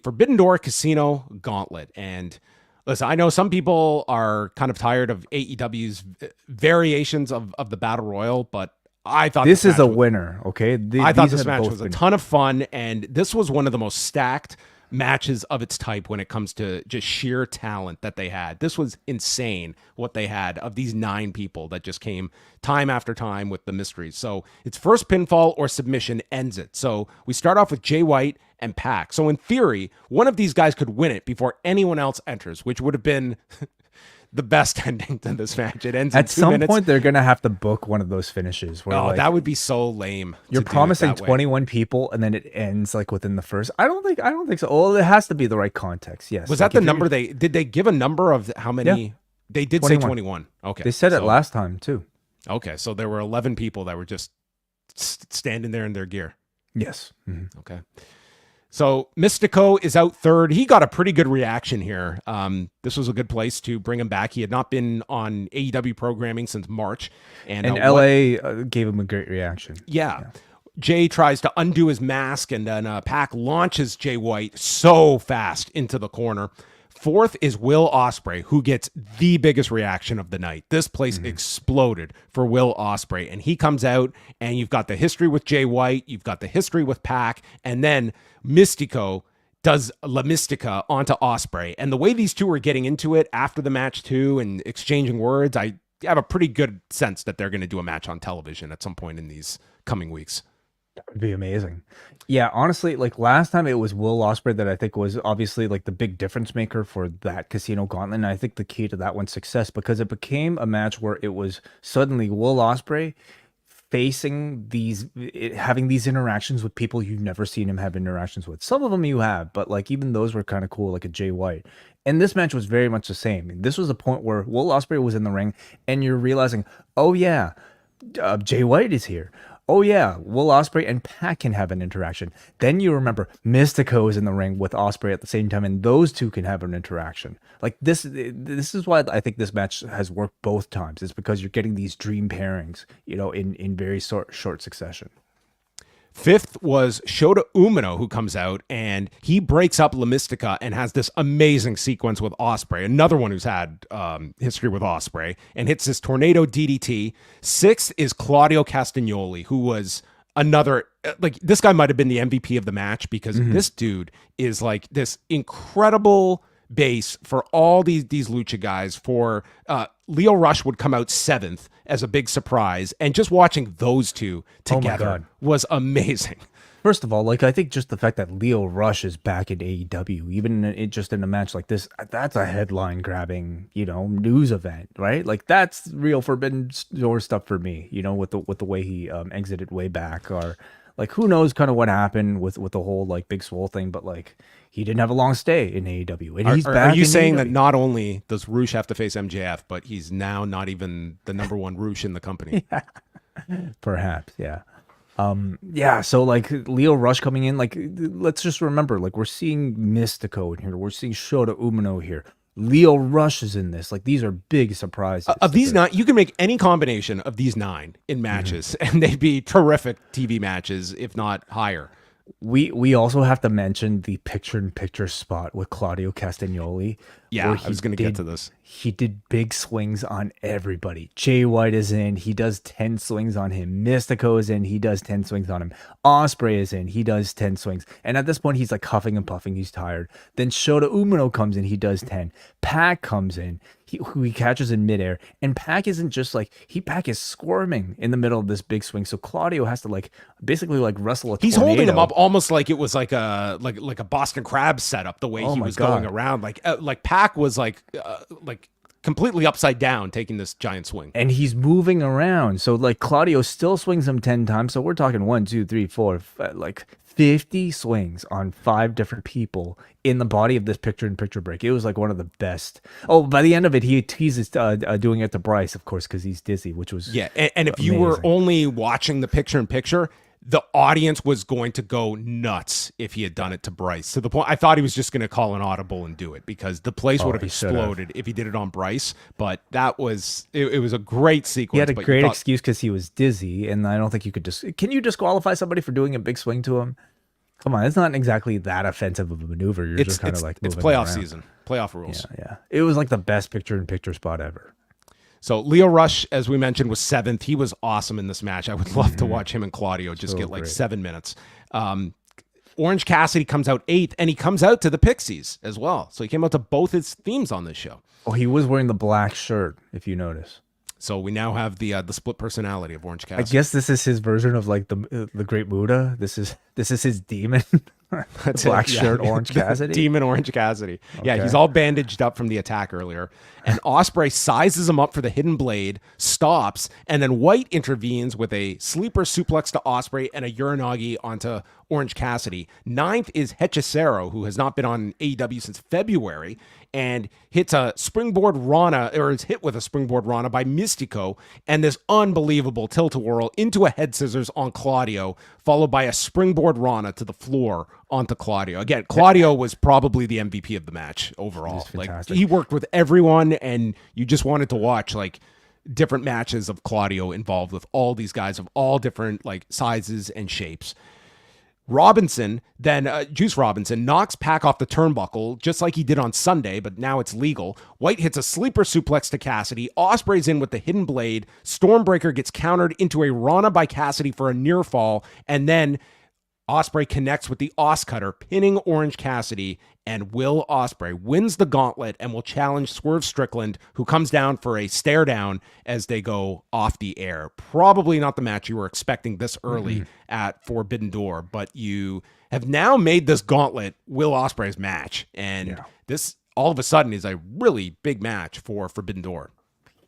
Forbidden Door Casino Gauntlet. And listen, I know some people are kind of tired of AEW's variations of the Battle Royal, but I thought this is a winner. Okay, I thought this match was a ton of fun, and this was one of the most stacked matches of its type when it comes to just sheer talent that they had. This was insane what they had of these 9 people that just came time after time with the mysteries. So it's first pinfall or submission ends it. So we start off with Jay White and Pac. So in theory, one of these guys could win it before anyone else enters, which would have been the best ending to this match. It ends at in 2 some minutes. point. They're gonna have to book one of those finishes. Where, like, that would be so lame. You're promising 21 people, and then it ends like within the first. I don't think so. Well, it has to be the right context. Yes. Was that the number did they give a number of how many? Yeah. They did 21. Say 21. Okay. They said it last time too. Okay, so there were 11 people that were just standing there in their gear. Yes. Mm-hmm. Okay. So Mystico is out third. He got a pretty good reaction here. This was a good place to bring him back. He had not been on AEW programming since March. And LA gave him a great reaction. Yeah. Jay tries to undo his mask, and then Pac launches Jay White so fast into the corner. Fourth is Will Ospreay, who gets the biggest reaction of the night. This place exploded for Will Ospreay, and he comes out, and you've got the history with Jay White, you've got the history with Pac, and then Mystico does La Mystica onto Ospreay. And the way these two are getting into it after the match too and exchanging words, I have a pretty good sense that they're going to do a match on television at some point in these coming weeks. That would be amazing. Yeah, honestly, like last time it was Will Ospreay that I think was obviously like the big difference maker for that Casino Gauntlet. And I think the key to that one's success, because it became a match where it was suddenly Will Ospreay facing having these interactions with people you've never seen him have interactions with. Some of them you have, but like even those were kind of cool, like a Jay White. And this match was very much the same. This was a point where Will Ospreay was in the ring, and you're realizing, oh yeah, Jay White is here. Oh yeah, Will Ospreay and Pac can have an interaction. Then you remember Mystico is in the ring with Ospreay at the same time, and those two can have an interaction. Like this is why I think this match has worked both times. It's because you're getting these dream pairings, in very short succession. Fifth was Shota Umino, who comes out, and he breaks up La Mystica and has this amazing sequence with Ospreay, another one who's had history with Ospreay, and hits this tornado DDT. Sixth is Claudio Castagnoli, who was another, like, this guy might have been the MVP of the match, because this dude is like this incredible base for all these lucha guys. For Lio Rush would come out seventh as a big surprise, and just watching those two together was amazing. First of all, like, I think just the fact that Lio Rush is back in AEW, even just in a match like this, that's a headline grabbing, news event, right? Like, that's real Forbidden Door stuff for me, with the way he exited way back, or like, who knows kind of what happened with the whole like Big Swole thing, but like, he didn't have a long stay in AEW, and he's back. Are you saying AEW. That not only does Roosh have to face MJF, but he's now not even the number one Roosh in the company? Yeah. Perhaps, yeah. So like Lio Rush coming in, like, let's just remember, like, we're seeing Mystico in here, we're seeing Shota Umino here, Lio Rush is in this. Like, these are big surprises. Of these 9, you can make any combination of these 9 in matches, and they'd be terrific TV matches, if not higher. We also have to mention the picture-in-picture spot with Claudio Castagnoli. Yeah, I was going to get to this. He did big swings on everybody. Jay White is in. He does 10 swings on him. Mystico is in. He does 10 swings on him. Ospreay is in. He does 10 swings. And at this point, he's like huffing and puffing. He's tired. Then Shota Umino comes in. He does 10. Pac comes in. Who he catches in midair. And Pac isn't just like, Pac is squirming in the middle of this big swing. So Claudio has to basically wrestle a tornado. He's holding him up almost like it was like a Boston Crab setup, the way he was going around. Like Pac was like completely upside down taking this giant swing. And he's moving around. So like Claudio still swings him 10 times. So we're talking 1, 2, 3, 4, like 50 swings on 5 different people in the body of this picture-in-picture break. It was like one of the best. Oh, by the end of it, he teases doing it to Bryce, of course, because he's dizzy, which was and if you were only watching the picture-in-picture, the audience was going to go nuts if he had done it to Bryce. To the point, I thought he was just going to call an audible and do it, because the place would have exploded if he did it on Bryce. But that was, it was a great sequence. He had a great excuse because he was dizzy, and I don't think you could can you disqualify somebody for doing a big swing to him? Come on, it's not exactly that offensive of a maneuver. You're just kind of like it's moving playoff around. season, playoff rules. Yeah. It was like the best picture-in-picture spot ever. So Leo Rush, as we mentioned, was 7th. He was awesome in this match. I would love to watch him and Claudio just get like 7 minutes. Orange Cassidy comes out 8th, and he comes out to the Pixies as well. So he came out to both his themes on this show. Oh, he was wearing the black shirt, if you notice. So we now have the split personality of Orange Cassidy. I guess this is his version of like the Great Muda. This is his demon. Black shirt, Orange Cassidy. Demon Orange Cassidy. Okay. Yeah, he's all bandaged up from the attack earlier. And Ospreay sizes him up for the hidden blade, stops, and then White intervenes with a sleeper suplex to Ospreay and a Uranagi onto Orange Cassidy. 9th is Hechicero, who has not been on AEW since February, and hits a springboard Rana, or is hit with a springboard Rana by Mystico, and this unbelievable tilt-a-whirl into a head scissors on Claudio, followed by a springboard Rana to the floor onto Claudio. Again, Claudio was probably the MVP of the match overall. Like, he worked with everyone, and you just wanted to watch like different matches of Claudio involved with all these guys of all different like sizes and shapes. Robinson, then Juice Robinson, knocks Pac off the turnbuckle, just like he did on Sunday, but now it's legal. White hits a sleeper suplex to Cassidy. Ospreay's in with the hidden blade. Stormbreaker gets countered into a Rana by Cassidy for a near fall, and then Ospreay connects with the Os Cutter, pinning Orange Cassidy, and Will Ospreay wins the gauntlet and will challenge Swerve Strickland, who comes down for a stare down as they go off the air. Probably not the match you were expecting this early at Forbidden Door, but you have now made this gauntlet Will Ospreay's match, and this all of a sudden is a really big match for Forbidden Door.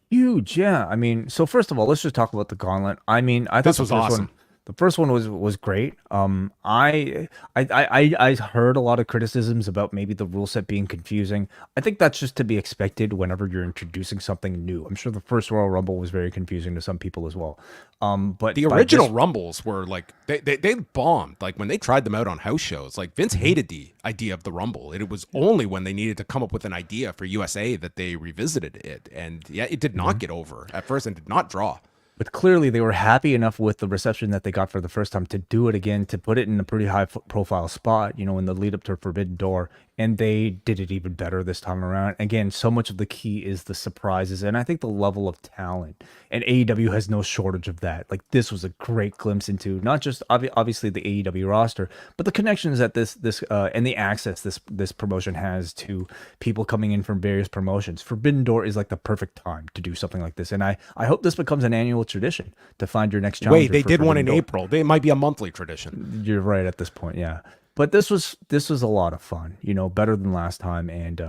Huge, yeah. I mean, so first of all, let's just talk about the gauntlet. I mean, I thought this was awesome. The first one was great. I heard a lot of criticisms about maybe the rule set being confusing. I think that's just to be expected whenever you're introducing something new. I'm sure the first Royal Rumble was very confusing to some people as well. But the original Rumbles were like they bombed. Like when they tried them out on house shows, like Vince hated the idea of the Rumble. It was only when they needed to come up with an idea for USA that they revisited it, and yeah, it did not get over at first and did not draw. But clearly they were happy enough with the reception that they got for the first time to do it again, to put it in a pretty high profile spot, you know, in the lead up to Forbidden Door. And they did it even better this time around. Again, so much of the key is the surprises, and I think the level of talent. And AEW has no shortage of that. Like, this was a great glimpse into not just obviously the AEW roster, but the connections that this and the access this promotion has to people coming in from various promotions. Forbidden Door is like the perfect time to do something like this, and I hope this becomes an annual tradition to find your next challenger. Wait, they did one in April. It might be a monthly tradition. You're right at this point, yeah. But this was a lot of fun, you know, better than last time, and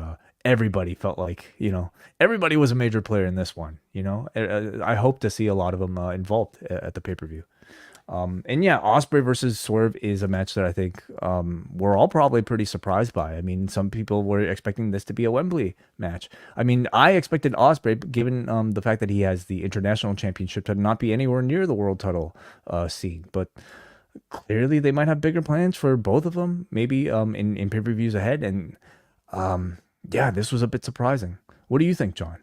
everybody felt like, you know, everybody was a major player in this one, you know. I hope to see a lot of them involved at the pay-per-view. And yeah, Ospreay versus Swerve is a match that I think we're all probably pretty surprised by. I mean, some people were expecting this to be a Wembley match. I mean, I expected Ospreay, given the fact that he has the international championship, to not be anywhere near the world title scene, but clearly they might have bigger plans for both of them, maybe in pay-per-views ahead. And yeah, this was a bit surprising. What do you think, John?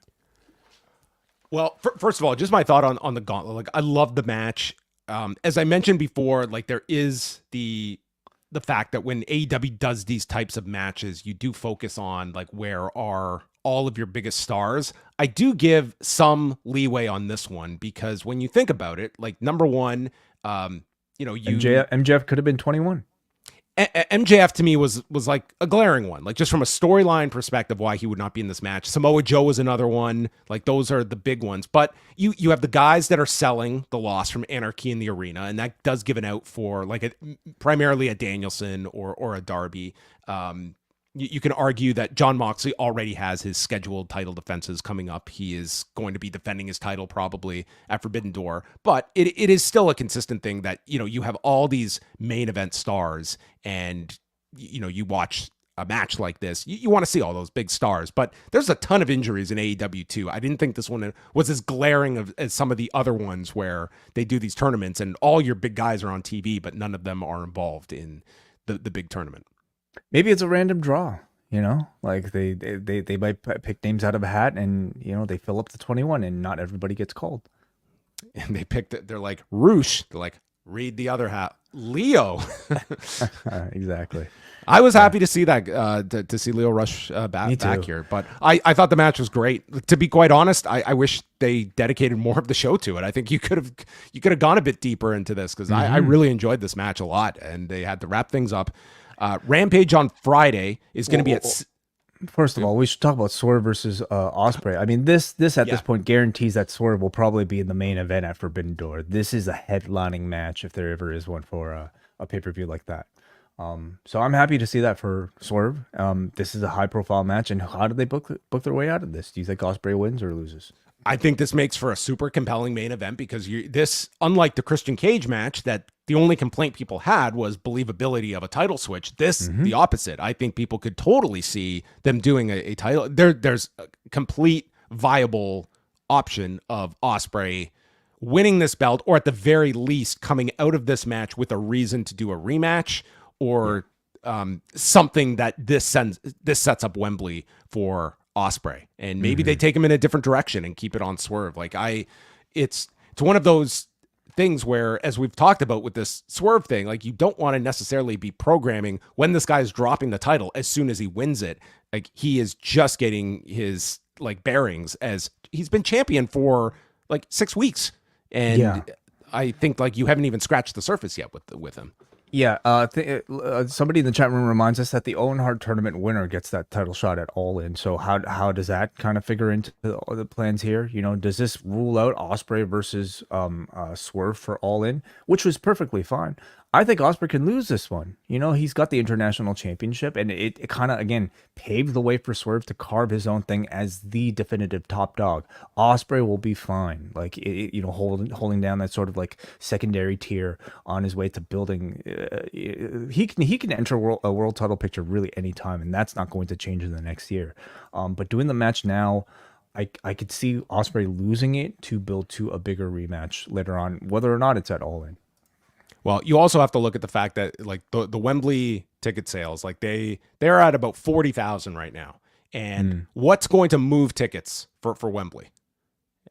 Well, first of all, just my thought on the gauntlet. Like, I love the match. As I mentioned before, like, there is the fact that when AEW does these types of matches, you do focus on like, where are all of your biggest stars. I do give some leeway on this one, because when you think about it, like, number one, you know, MJF could have been 21. MJF to me was like a glaring one, like, just from a storyline perspective, why he would not be in this match. Samoa Joe was another one. Like, those are the big ones. But you have the guys that are selling the loss from Anarchy in the Arena, and that does give an out for like primarily a Danielson or a Darby. You can argue that Jon Moxley already has his scheduled title defenses coming up. He is going to be defending his title probably at Forbidden Door, but it is still a consistent thing that, you know, you have all these main event stars, and, you know, you watch a match like this, you want to see all those big stars, but there's a ton of injuries in AEW too. I didn't think this one was as glaring as some of the other ones where they do these tournaments and all your big guys are on TV, but none of them are involved in the big tournament. Maybe it's a random draw, you know, like they might pick names out of a hat, and, you know, they fill up the 21 and not everybody gets called. And they picked it. They're like, Roosh. They're like, read the other half. Leo. Exactly. I was happy to see that, to see Leo Rush back here. But I thought the match was great. To be quite honest, I wish they dedicated more of the show to it. I think you could have gone a bit deeper into this because I really enjoyed this match a lot, and they had to wrap things up. Rampage on Friday is going to be at. First of all, we should talk about Swerve versus Ospreay. I mean, this at this point guarantees that Swerve will probably be in the main event at Forbidden Door. This is a headlining match if there ever is one for a pay-per-view like that. So I'm happy to see that for Swerve. This is a high-profile match, and how did they book their way out of this? Do you think Ospreay wins or loses? I think this makes for a super compelling main event because unlike the Christian Cage match, that the only complaint people had was believability of a title switch. The opposite. I think people could totally see them doing a title. There's a complete viable option of Ospreay winning this belt, or at the very least coming out of this match with a reason to do a rematch, or something that this sets up Wembley for Ospreay, and maybe they take him in a different direction and keep it on Swerve. It's one of those things where, as we've talked about with this Swerve thing, like, you don't want to necessarily be programming when this guy is dropping the title as soon as he wins it. Like, he is just getting his bearings, as he's been champion for 6 weeks, and I think you haven't even scratched the surface yet with him. Yeah, somebody in the chat room reminds us that the Owen Hart tournament winner gets that title shot at All In. So how does that kind of figure into the plans here? Does this rule out Ospreay versus Swerve for All In, which was perfectly fine? I think Ospreay can lose this one. He's got the international championship, and it kind of, again, paved the way for Swerve to carve his own thing as the definitive top dog. Ospreay will be fine, holding down that sort of secondary tier on his way to building. He can enter a world title picture really anytime, and that's not going to change in the next year. But doing the match now, I could see Ospreay losing it to build to a bigger rematch later on, whether or not it's at All In. Well, you also have to look at the fact that the Wembley ticket sales, they're at about 40,000 right now. And what's going to move tickets for Wembley?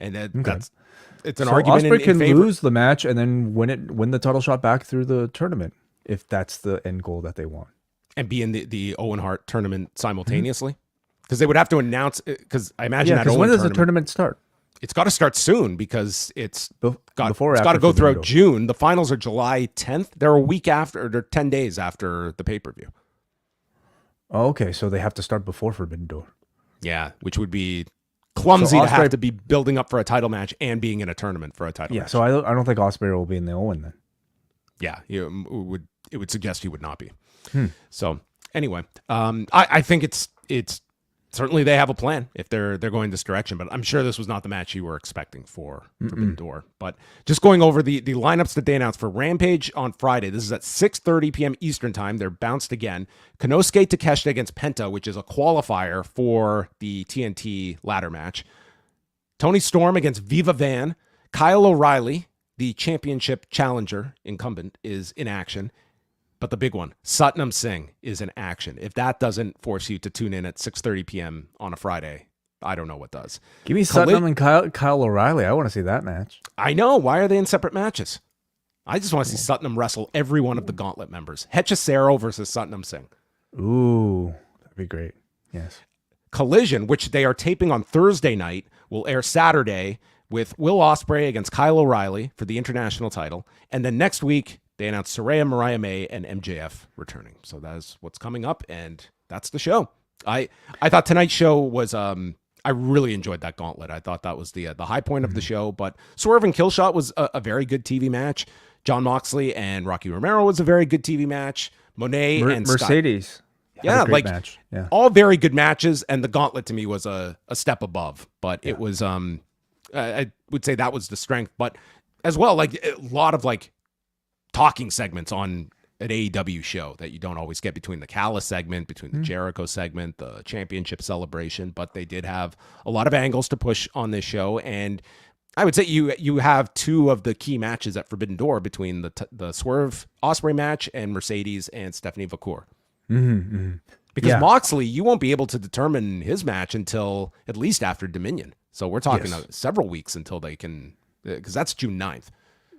And it's an argument Ospreay in favor. Can lose the match and then win the title shot back through the tournament if that's the end goal that they want. And be in the Owen Hart tournament simultaneously? Because they would have to announce, because I imagine that Owen when does the tournament start? It's got to start soon because it's got to go throughout June. The finals are July 10th. They're a week after, or they're 10 days after the pay-per-view. Oh, okay, so they have to start before Forbidden Door. Yeah, which would be clumsy to have to be building up for a title match and being in a tournament for a title match. So I don't think Ospreay will be in the Owen then. Yeah, it would suggest he would not be. So anyway, I think it's certainly they have a plan if they're going this direction, but I'm sure this was not the match you were expecting for Forbidden Door. But just going over the lineups that they announced for Rampage on Friday. This is at 6:30 p.m. Eastern time. They're bounced again. Konosuke Takeshita against Penta, which is a qualifier for the TNT ladder match. Tony Storm against Viva Van. Kyle O'Reilly, the championship challenger incumbent, is in action. But the big one, Satnam Singh, is in action. If that doesn't force you to tune in at 6:30 p.m. on a Friday, I don't know what does. Give me Satnam and Kyle O'Reilly. I want to see that match. I know. Why are they in separate matches? I just want to see Satnam wrestle every one of the Gauntlet members. Hechicero versus Satnam Singh. Ooh, that'd be great. Yes. Collision, which they are taping on Thursday night, will air Saturday with Will Ospreay against Kyle O'Reilly for the international title. And then next week, they announced Saraya, Mariah May, and MJF returning. So that is what's coming up, and that's the show. I thought tonight's show was I really enjoyed that Gauntlet. I thought that was the high point of the show. But Swerve and Killshot was a very good TV match. John Moxley and Rocky Romero was a very good TV match. Moné and Mercedes. Yeah, match. Yeah, all very good matches. And the Gauntlet to me was a step above. But it was I would say that was the strength. But as well, a lot of talking segments on an AEW show that you don't always get between the Callis segment, between the Jericho segment, the championship celebration, but they did have a lot of angles to push on this show. And I would say you have two of the key matches at Forbidden Door between the Swerve Ospreay match and Mercedes and Stephanie Vacour. Because Moxley, you won't be able to determine his match until at least after Dominion. So we're talking several weeks until they can, because that's June 9th.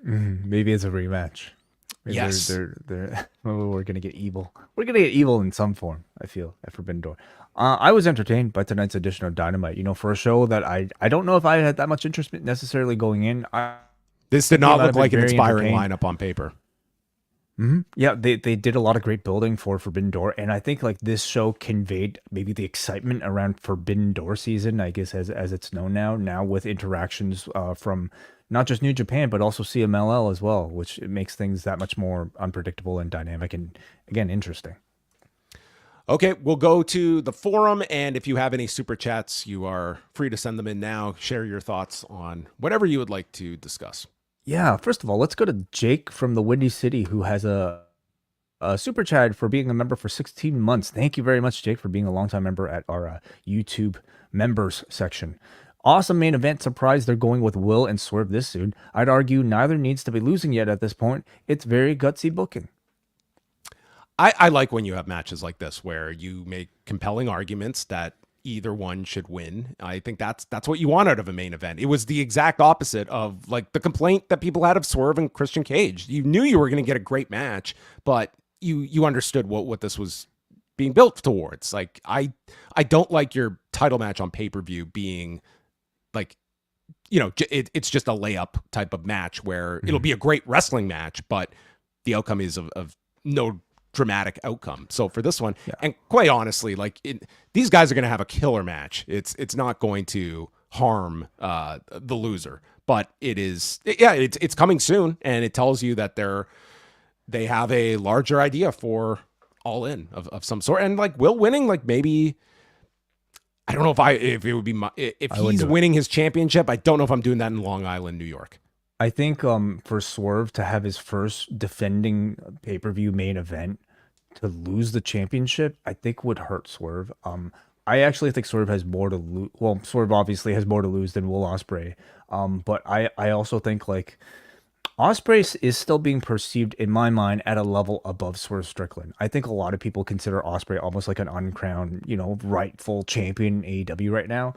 Maybe it's a rematch. Maybe Yes. we're gonna get evil. We're gonna get evil in some form. I feel at Forbidden Door. I was entertained by tonight's edition of Dynamite. You know, for a show that I don't know if I had that much interest necessarily going in. This did not look like an very inspiring entertained. lineup on paper. Yeah, they did a lot of great building for Forbidden Door, and I think like this show conveyed maybe the excitement around Forbidden Door season, I guess as it's known now with interactions from not just New Japan but also CMLL as well, which it makes things that much more unpredictable and dynamic and again interesting. Okay, we'll go to the forum, and if you have any super chats, you are free to send them in now. Share your thoughts on whatever you would like to discuss. Yeah, first of all, let's go to Jake from the Windy City, who has a super chat for being a member for 16 months. Thank you very much, Jake, for being a longtime member at our YouTube members section. Awesome main event. Surprised they're going with Will and Swerve this soon. I'd argue neither needs to be losing yet at this point. It's very gutsy booking. I like when you have matches like this where you make compelling arguments that either one should win. I think that's what you want out of a main event. It was the exact opposite of like the complaint that people had of Swerve and Christian Cage. You knew you were going to get a great match, but you understood what this was being built towards. Like I don't like your title match on pay-per-view being like, you know, it's just a layup type of match where it'll be a great wrestling match, but the outcome is of no dramatic outcome. So for this one, and quite honestly, like these guys are going to have a killer match. It's not going to harm the loser, but it's coming soon, and it tells you that they have a larger idea for All In of some sort. And like Will winning, like maybe I don't know if it would be if he's winning his championship. I don't know if I'm doing that in Long Island, New York. I think for Swerve to have his first defending pay-per-view main event to lose the championship, I think would hurt Swerve. I actually think Swerve has more to lose. Well, Swerve obviously has more to lose than Will Ospreay. But I also think like Ospreay is still being perceived in my mind at a level above Swerve Strickland. I think a lot of people consider Ospreay almost like an uncrowned, rightful champion in AEW right now.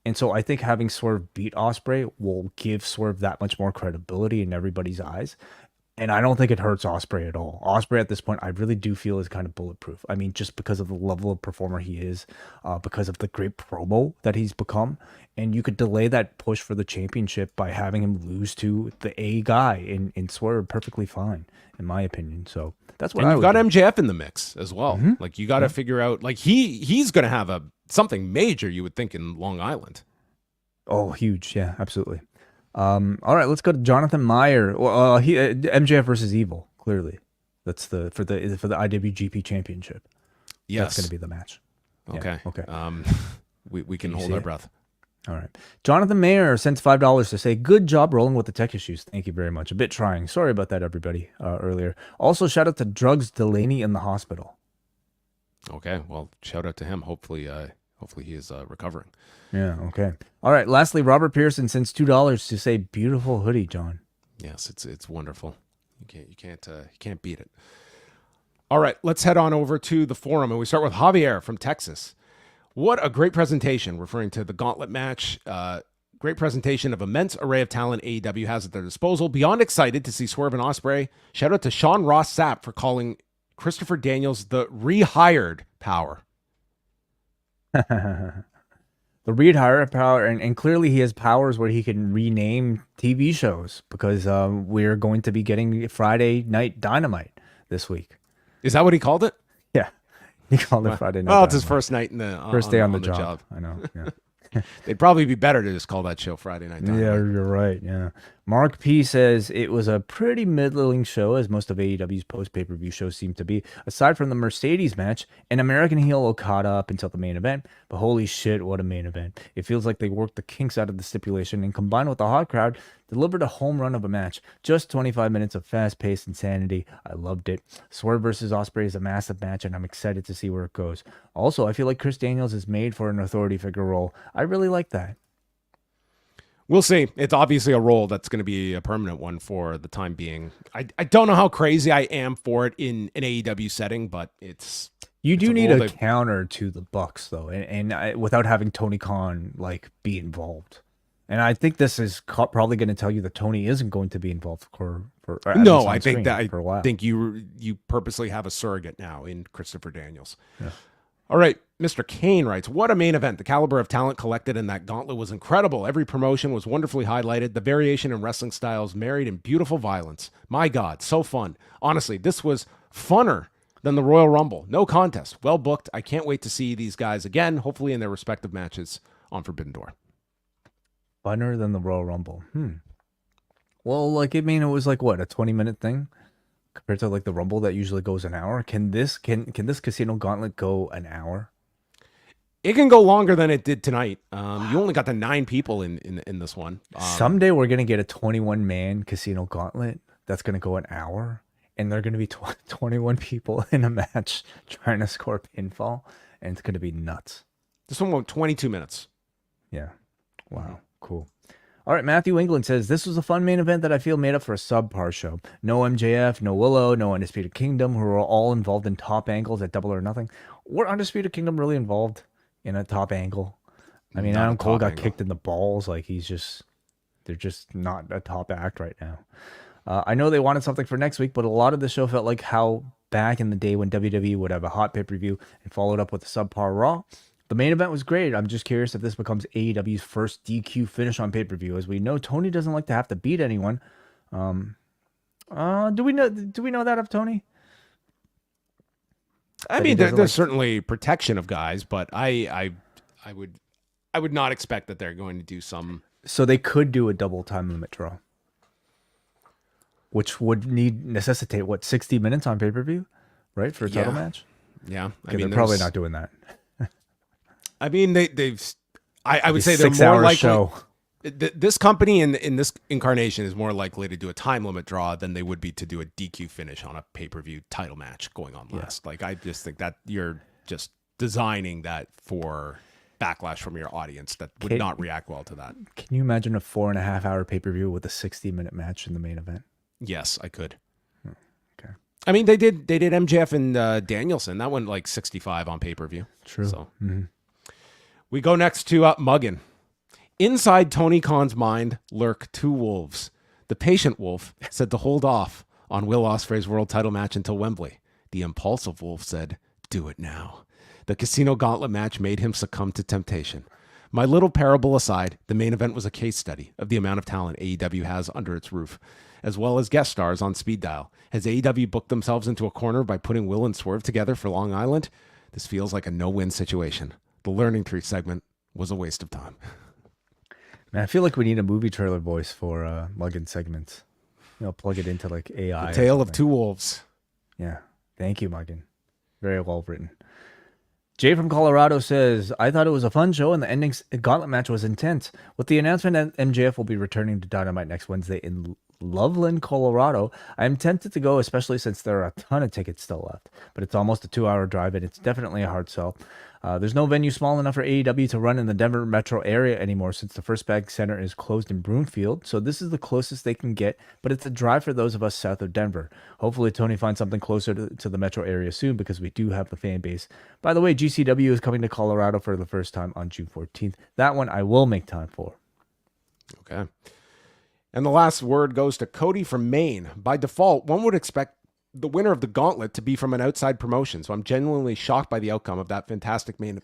And so I think having Swerve beat Ospreay will give Swerve that much more credibility in everybody's eyes. And I don't think it hurts Ospreay at all. Ospreay at this point, I really do feel is kind of bulletproof. I mean, just because of the level of performer he is, because of the great promo that he's become. And you could delay that push for the championship by having him lose to the A guy in Swerve perfectly fine, in my opinion. So that's what I would do. You've got MJF in the mix as well. Mm-hmm. Like you got to figure out, like he's going to have something major, you would think, in Long Island. Oh, huge. Yeah, absolutely. All right, let's go to Jonathan Meyer. Well, MJF versus Evil. Clearly, that's for the IWGP Championship. Yes, that's going to be the match. Okay. Yeah, okay. We can hold our breath. All right. Jonathan Mayer sends $5 to say, good job rolling with the tech issues. Thank you very much. A bit trying. Sorry about that, everybody, earlier. Also, shout out to Drugs Delaney in the hospital. Okay. Well, shout out to him. Hopefully he is recovering. Yeah. Okay. All right. Lastly, Robert Pearson sends $2 to say, beautiful hoodie, John. Yes, it's wonderful. You can't beat it. All right. Let's head on over to the forum, and we start with Javier from Texas. What a great presentation, referring to the Gauntlet match. Great presentation of immense array of talent AEW has at their disposal. Beyond excited to see Swerve and Ospreay. Shout out to Sean Ross Sapp for calling Christopher Daniels the rehired Power. The rehired Power, and clearly he has powers where he can rename TV shows because we're going to be getting Friday Night Dynamite this week. Is that what he called it? Yeah. He called it Friday Night Well, Dynamite. it's his first night first day on the job. I know. Yeah. They'd probably be better to just call that show Friday Night Dynamite. Yeah, you're right. Yeah. Mark P says it was a pretty middling show, as most of AEW's post-pay-per-view shows seem to be, aside from the Mercedes match and American heel Okada up until the main event. But holy shit, what a main event. It feels like they worked the kinks out of the stipulation and combined with the hot crowd, delivered a home run of a match. Just 25 minutes of fast-paced insanity. I loved it. Swerve versus Ospreay is a massive match, and I'm excited to see where it goes. Also, I feel like Chris Daniels is made for an authority figure role. I really like that. We'll see. It's obviously a role that's going to be a permanent one for the time being. I don't know how crazy I am for it in an AEW setting, but it's... You do need a counter to the Bucks, though, and without having Tony Khan, be involved. And I think this is probably going to tell you that Tony isn't going to be involved for no, I think for a while. I think you purposely have a surrogate now in Christopher Daniels. Yeah. All right, Mr. Kane writes, what a main event. The caliber of talent collected in that gauntlet was incredible. Every promotion was wonderfully highlighted. The variation in wrestling styles married in beautiful violence. My God, so fun. Honestly, this was funner than the Royal Rumble. No contest. Well booked. I can't wait to see these guys again, hopefully in their respective matches on Forbidden Door. Funner than the Royal Rumble. Well, like, I mean, it was like, what, a 20-minute thing compared to like the Rumble that usually goes an hour? Can this Casino Gauntlet go an hour? It can go longer than it did tonight. You only got the 9 people in this one. Someday we're going to get a 21-man Casino Gauntlet that's going to go an hour, and they're going to be 21 people in a match trying to score pinfall, and it's going to be nuts. This one went 22 minutes. Yeah. Wow. Cool. All right, Matthew England says, this was a fun main event that I feel made up for a subpar show. No MJF, no Willow, no Undisputed Kingdom, who are all involved in top angles at Double or Nothing. Were Undisputed Kingdom really involved in a top angle? I mean, Adam Cole got kicked in the balls. Like, they're just not a top act right now. I know they wanted something for next week, but a lot of the show felt like how back in the day when WWE would have a hot pay-per-view and followed up with a subpar Raw. The main event was great. I'm just curious if this becomes AEW's first DQ finish on pay-per-view. As we know, Tony doesn't like to have to beat anyone. Do we know that of Tony? I mean, there's certainly protection of guys, but I would not expect that they're going to do some. So they could do a double time limit draw, which would necessitate what, 60 minutes on pay-per-view, right, for a title match? Yeah, I mean, they're probably not doing that. I mean, I would say they're more likely. Show. This company in this incarnation is more likely to do a time limit draw than they would be to do a DQ finish on a pay-per-view title match going on last. Yeah. Like, I just think that you're just designing that for backlash from your audience that would not react well to that. Can you imagine a 4.5 hour pay-per-view with a 60-minute match in the main event? Yes, I could. Okay. I mean, they did MJF and Danielson. That went like 65 on pay-per-view. True. So. We go next to Muggin. Inside Tony Khan's mind lurk 2 wolves. The patient wolf said to hold off on Will Ospreay's world title match until Wembley. The impulsive wolf said, do it now. The Casino Gauntlet match made him succumb to temptation. My little parable aside, the main event was a case study of the amount of talent AEW has under its roof, as well as guest stars on speed dial. Has AEW booked themselves into a corner by putting Will and Swerve together for Long Island? This feels like a no-win situation. The Learning Tree segment was a waste of time. Man, I feel like we need a movie trailer voice for Muggin segments. Plug it into like AI. The Tale of 2 Wolves. Yeah. Thank you, Muggin. Very well written. Jay from Colorado says, I thought it was a fun show and the ending gauntlet match was intense. With the announcement that MJF will be returning to Dynamite next Wednesday in Loveland, Colorado, I am tempted to go, especially since there are a ton of tickets still left. But it's almost a 2-hour drive and it's definitely a hard sell. There's no venue small enough for AEW to run in the Denver metro area anymore since the First Bag Center is closed in Broomfield, so this is the closest they can get, but it's a drive for those of us south of Denver. Hopefully Tony finds something closer to the metro area soon because we do have the fan base. By the way, GCW is coming to Colorado for the first time on June 14th. That one I will make time for. Okay. And the last word goes to Cody from Maine. By default, one would expect the winner of the gauntlet to be from an outside promotion, so I'm genuinely shocked by the outcome of that fantastic main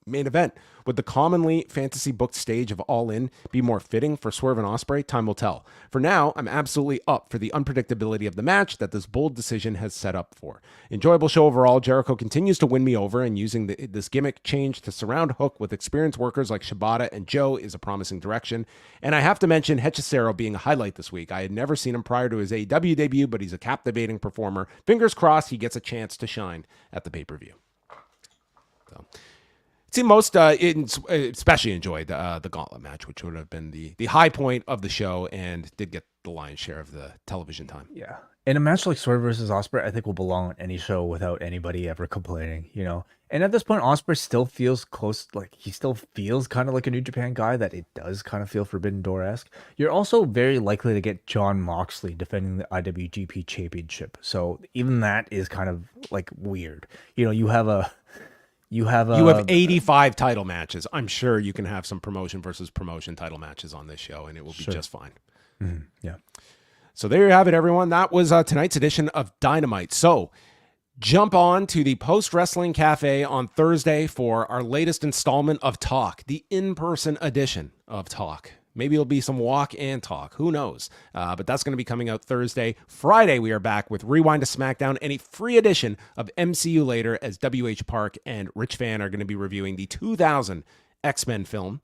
event. Would the commonly fantasy booked stage of All In be more fitting for Swerve and Ospreay? Time will tell. For now, I'm absolutely up for the unpredictability of the match that this bold decision has set up for. Enjoyable show overall. Jericho continues to win me over, and using this gimmick change to surround Hook with experienced workers like Shibata and Joe is a promising direction. And I have to mention Hechicero being a highlight this week. I had never seen him prior to his AEW debut, but he's a captivating performer. Fingers crossed he gets a chance to shine at the pay-per-view. So... most especially enjoyed the gauntlet match, which would have been the high point of the show and did get the lion's share of the television time. Yeah. In a match like Swerve versus Ospreay, I think will belong on any show without anybody ever complaining, And at this point, Ospreay still feels close, like he still feels kind of like a New Japan guy, that it does kind of feel Forbidden Door-esque. You're also very likely to get Jon Moxley defending the IWGP Championship. So even that is kind of like weird. You have You have 85 title matches. I'm sure you can have some promotion versus promotion title matches on this show, and it will be just fine. Yeah. So there you have it, everyone. That was tonight's edition of Dynamite. So jump on to the Post Wrestling Cafe on Thursday for our latest installment of Talk, the in-person edition of Talk. Maybe it'll be some walk and talk. Who knows? But that's going to be coming out Thursday. Friday, we are back with Rewind-A-SmackDown and a free edition of MCU Later as WH Park and Rich Fan are going to be reviewing the 2000 X-Men film.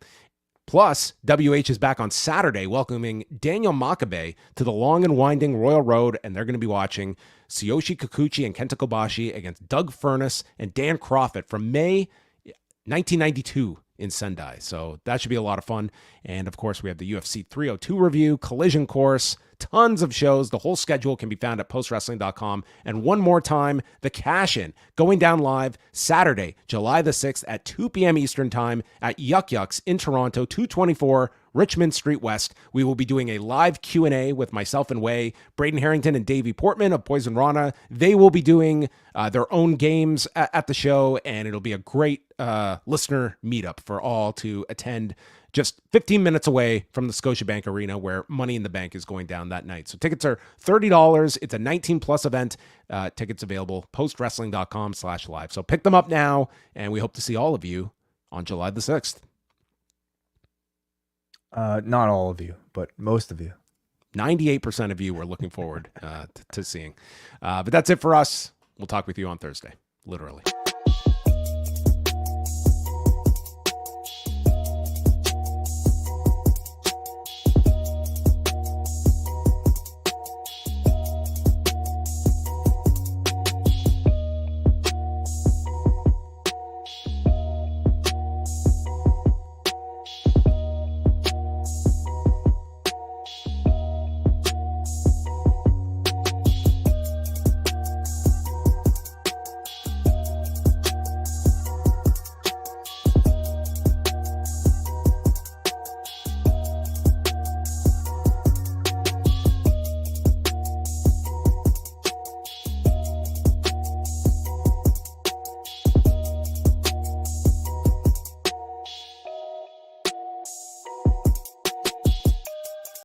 Plus, WH is back on Saturday welcoming Daniel Makabe to the long and winding Royal Road, and they're going to be watching Tsuyoshi Kikuchi and Kenta Kobashi against Doug Furnace and Dan Crawford from May 1992 in Sendai. So that should be a lot of fun. And of course, we have the UFC 302 review, Collision Course, tons of shows. The whole schedule can be found at postwrestling.com. And one more time, the Cash-In going down live Saturday, July the 6th at 2 p.m. Eastern Time at Yuck Yucks in Toronto, 224 Richmond Street West. We will be doing a live Q&A with myself and Wai, Braden Harrington and Davey Portman of Poison Rana. They will be doing their own games at the show, and it'll be a great listener meetup for all to attend just 15 minutes away from the Scotiabank Arena where Money in the Bank is going down that night. So tickets are $30. It's a 19+ event. Tickets available, postwrestling.com/live. So pick them up now, and we hope to see all of you on July the 6th. Not all of you, but most of you. 98% of you we're looking forward to seeing. But that's it for us. We'll talk with you on Thursday, literally.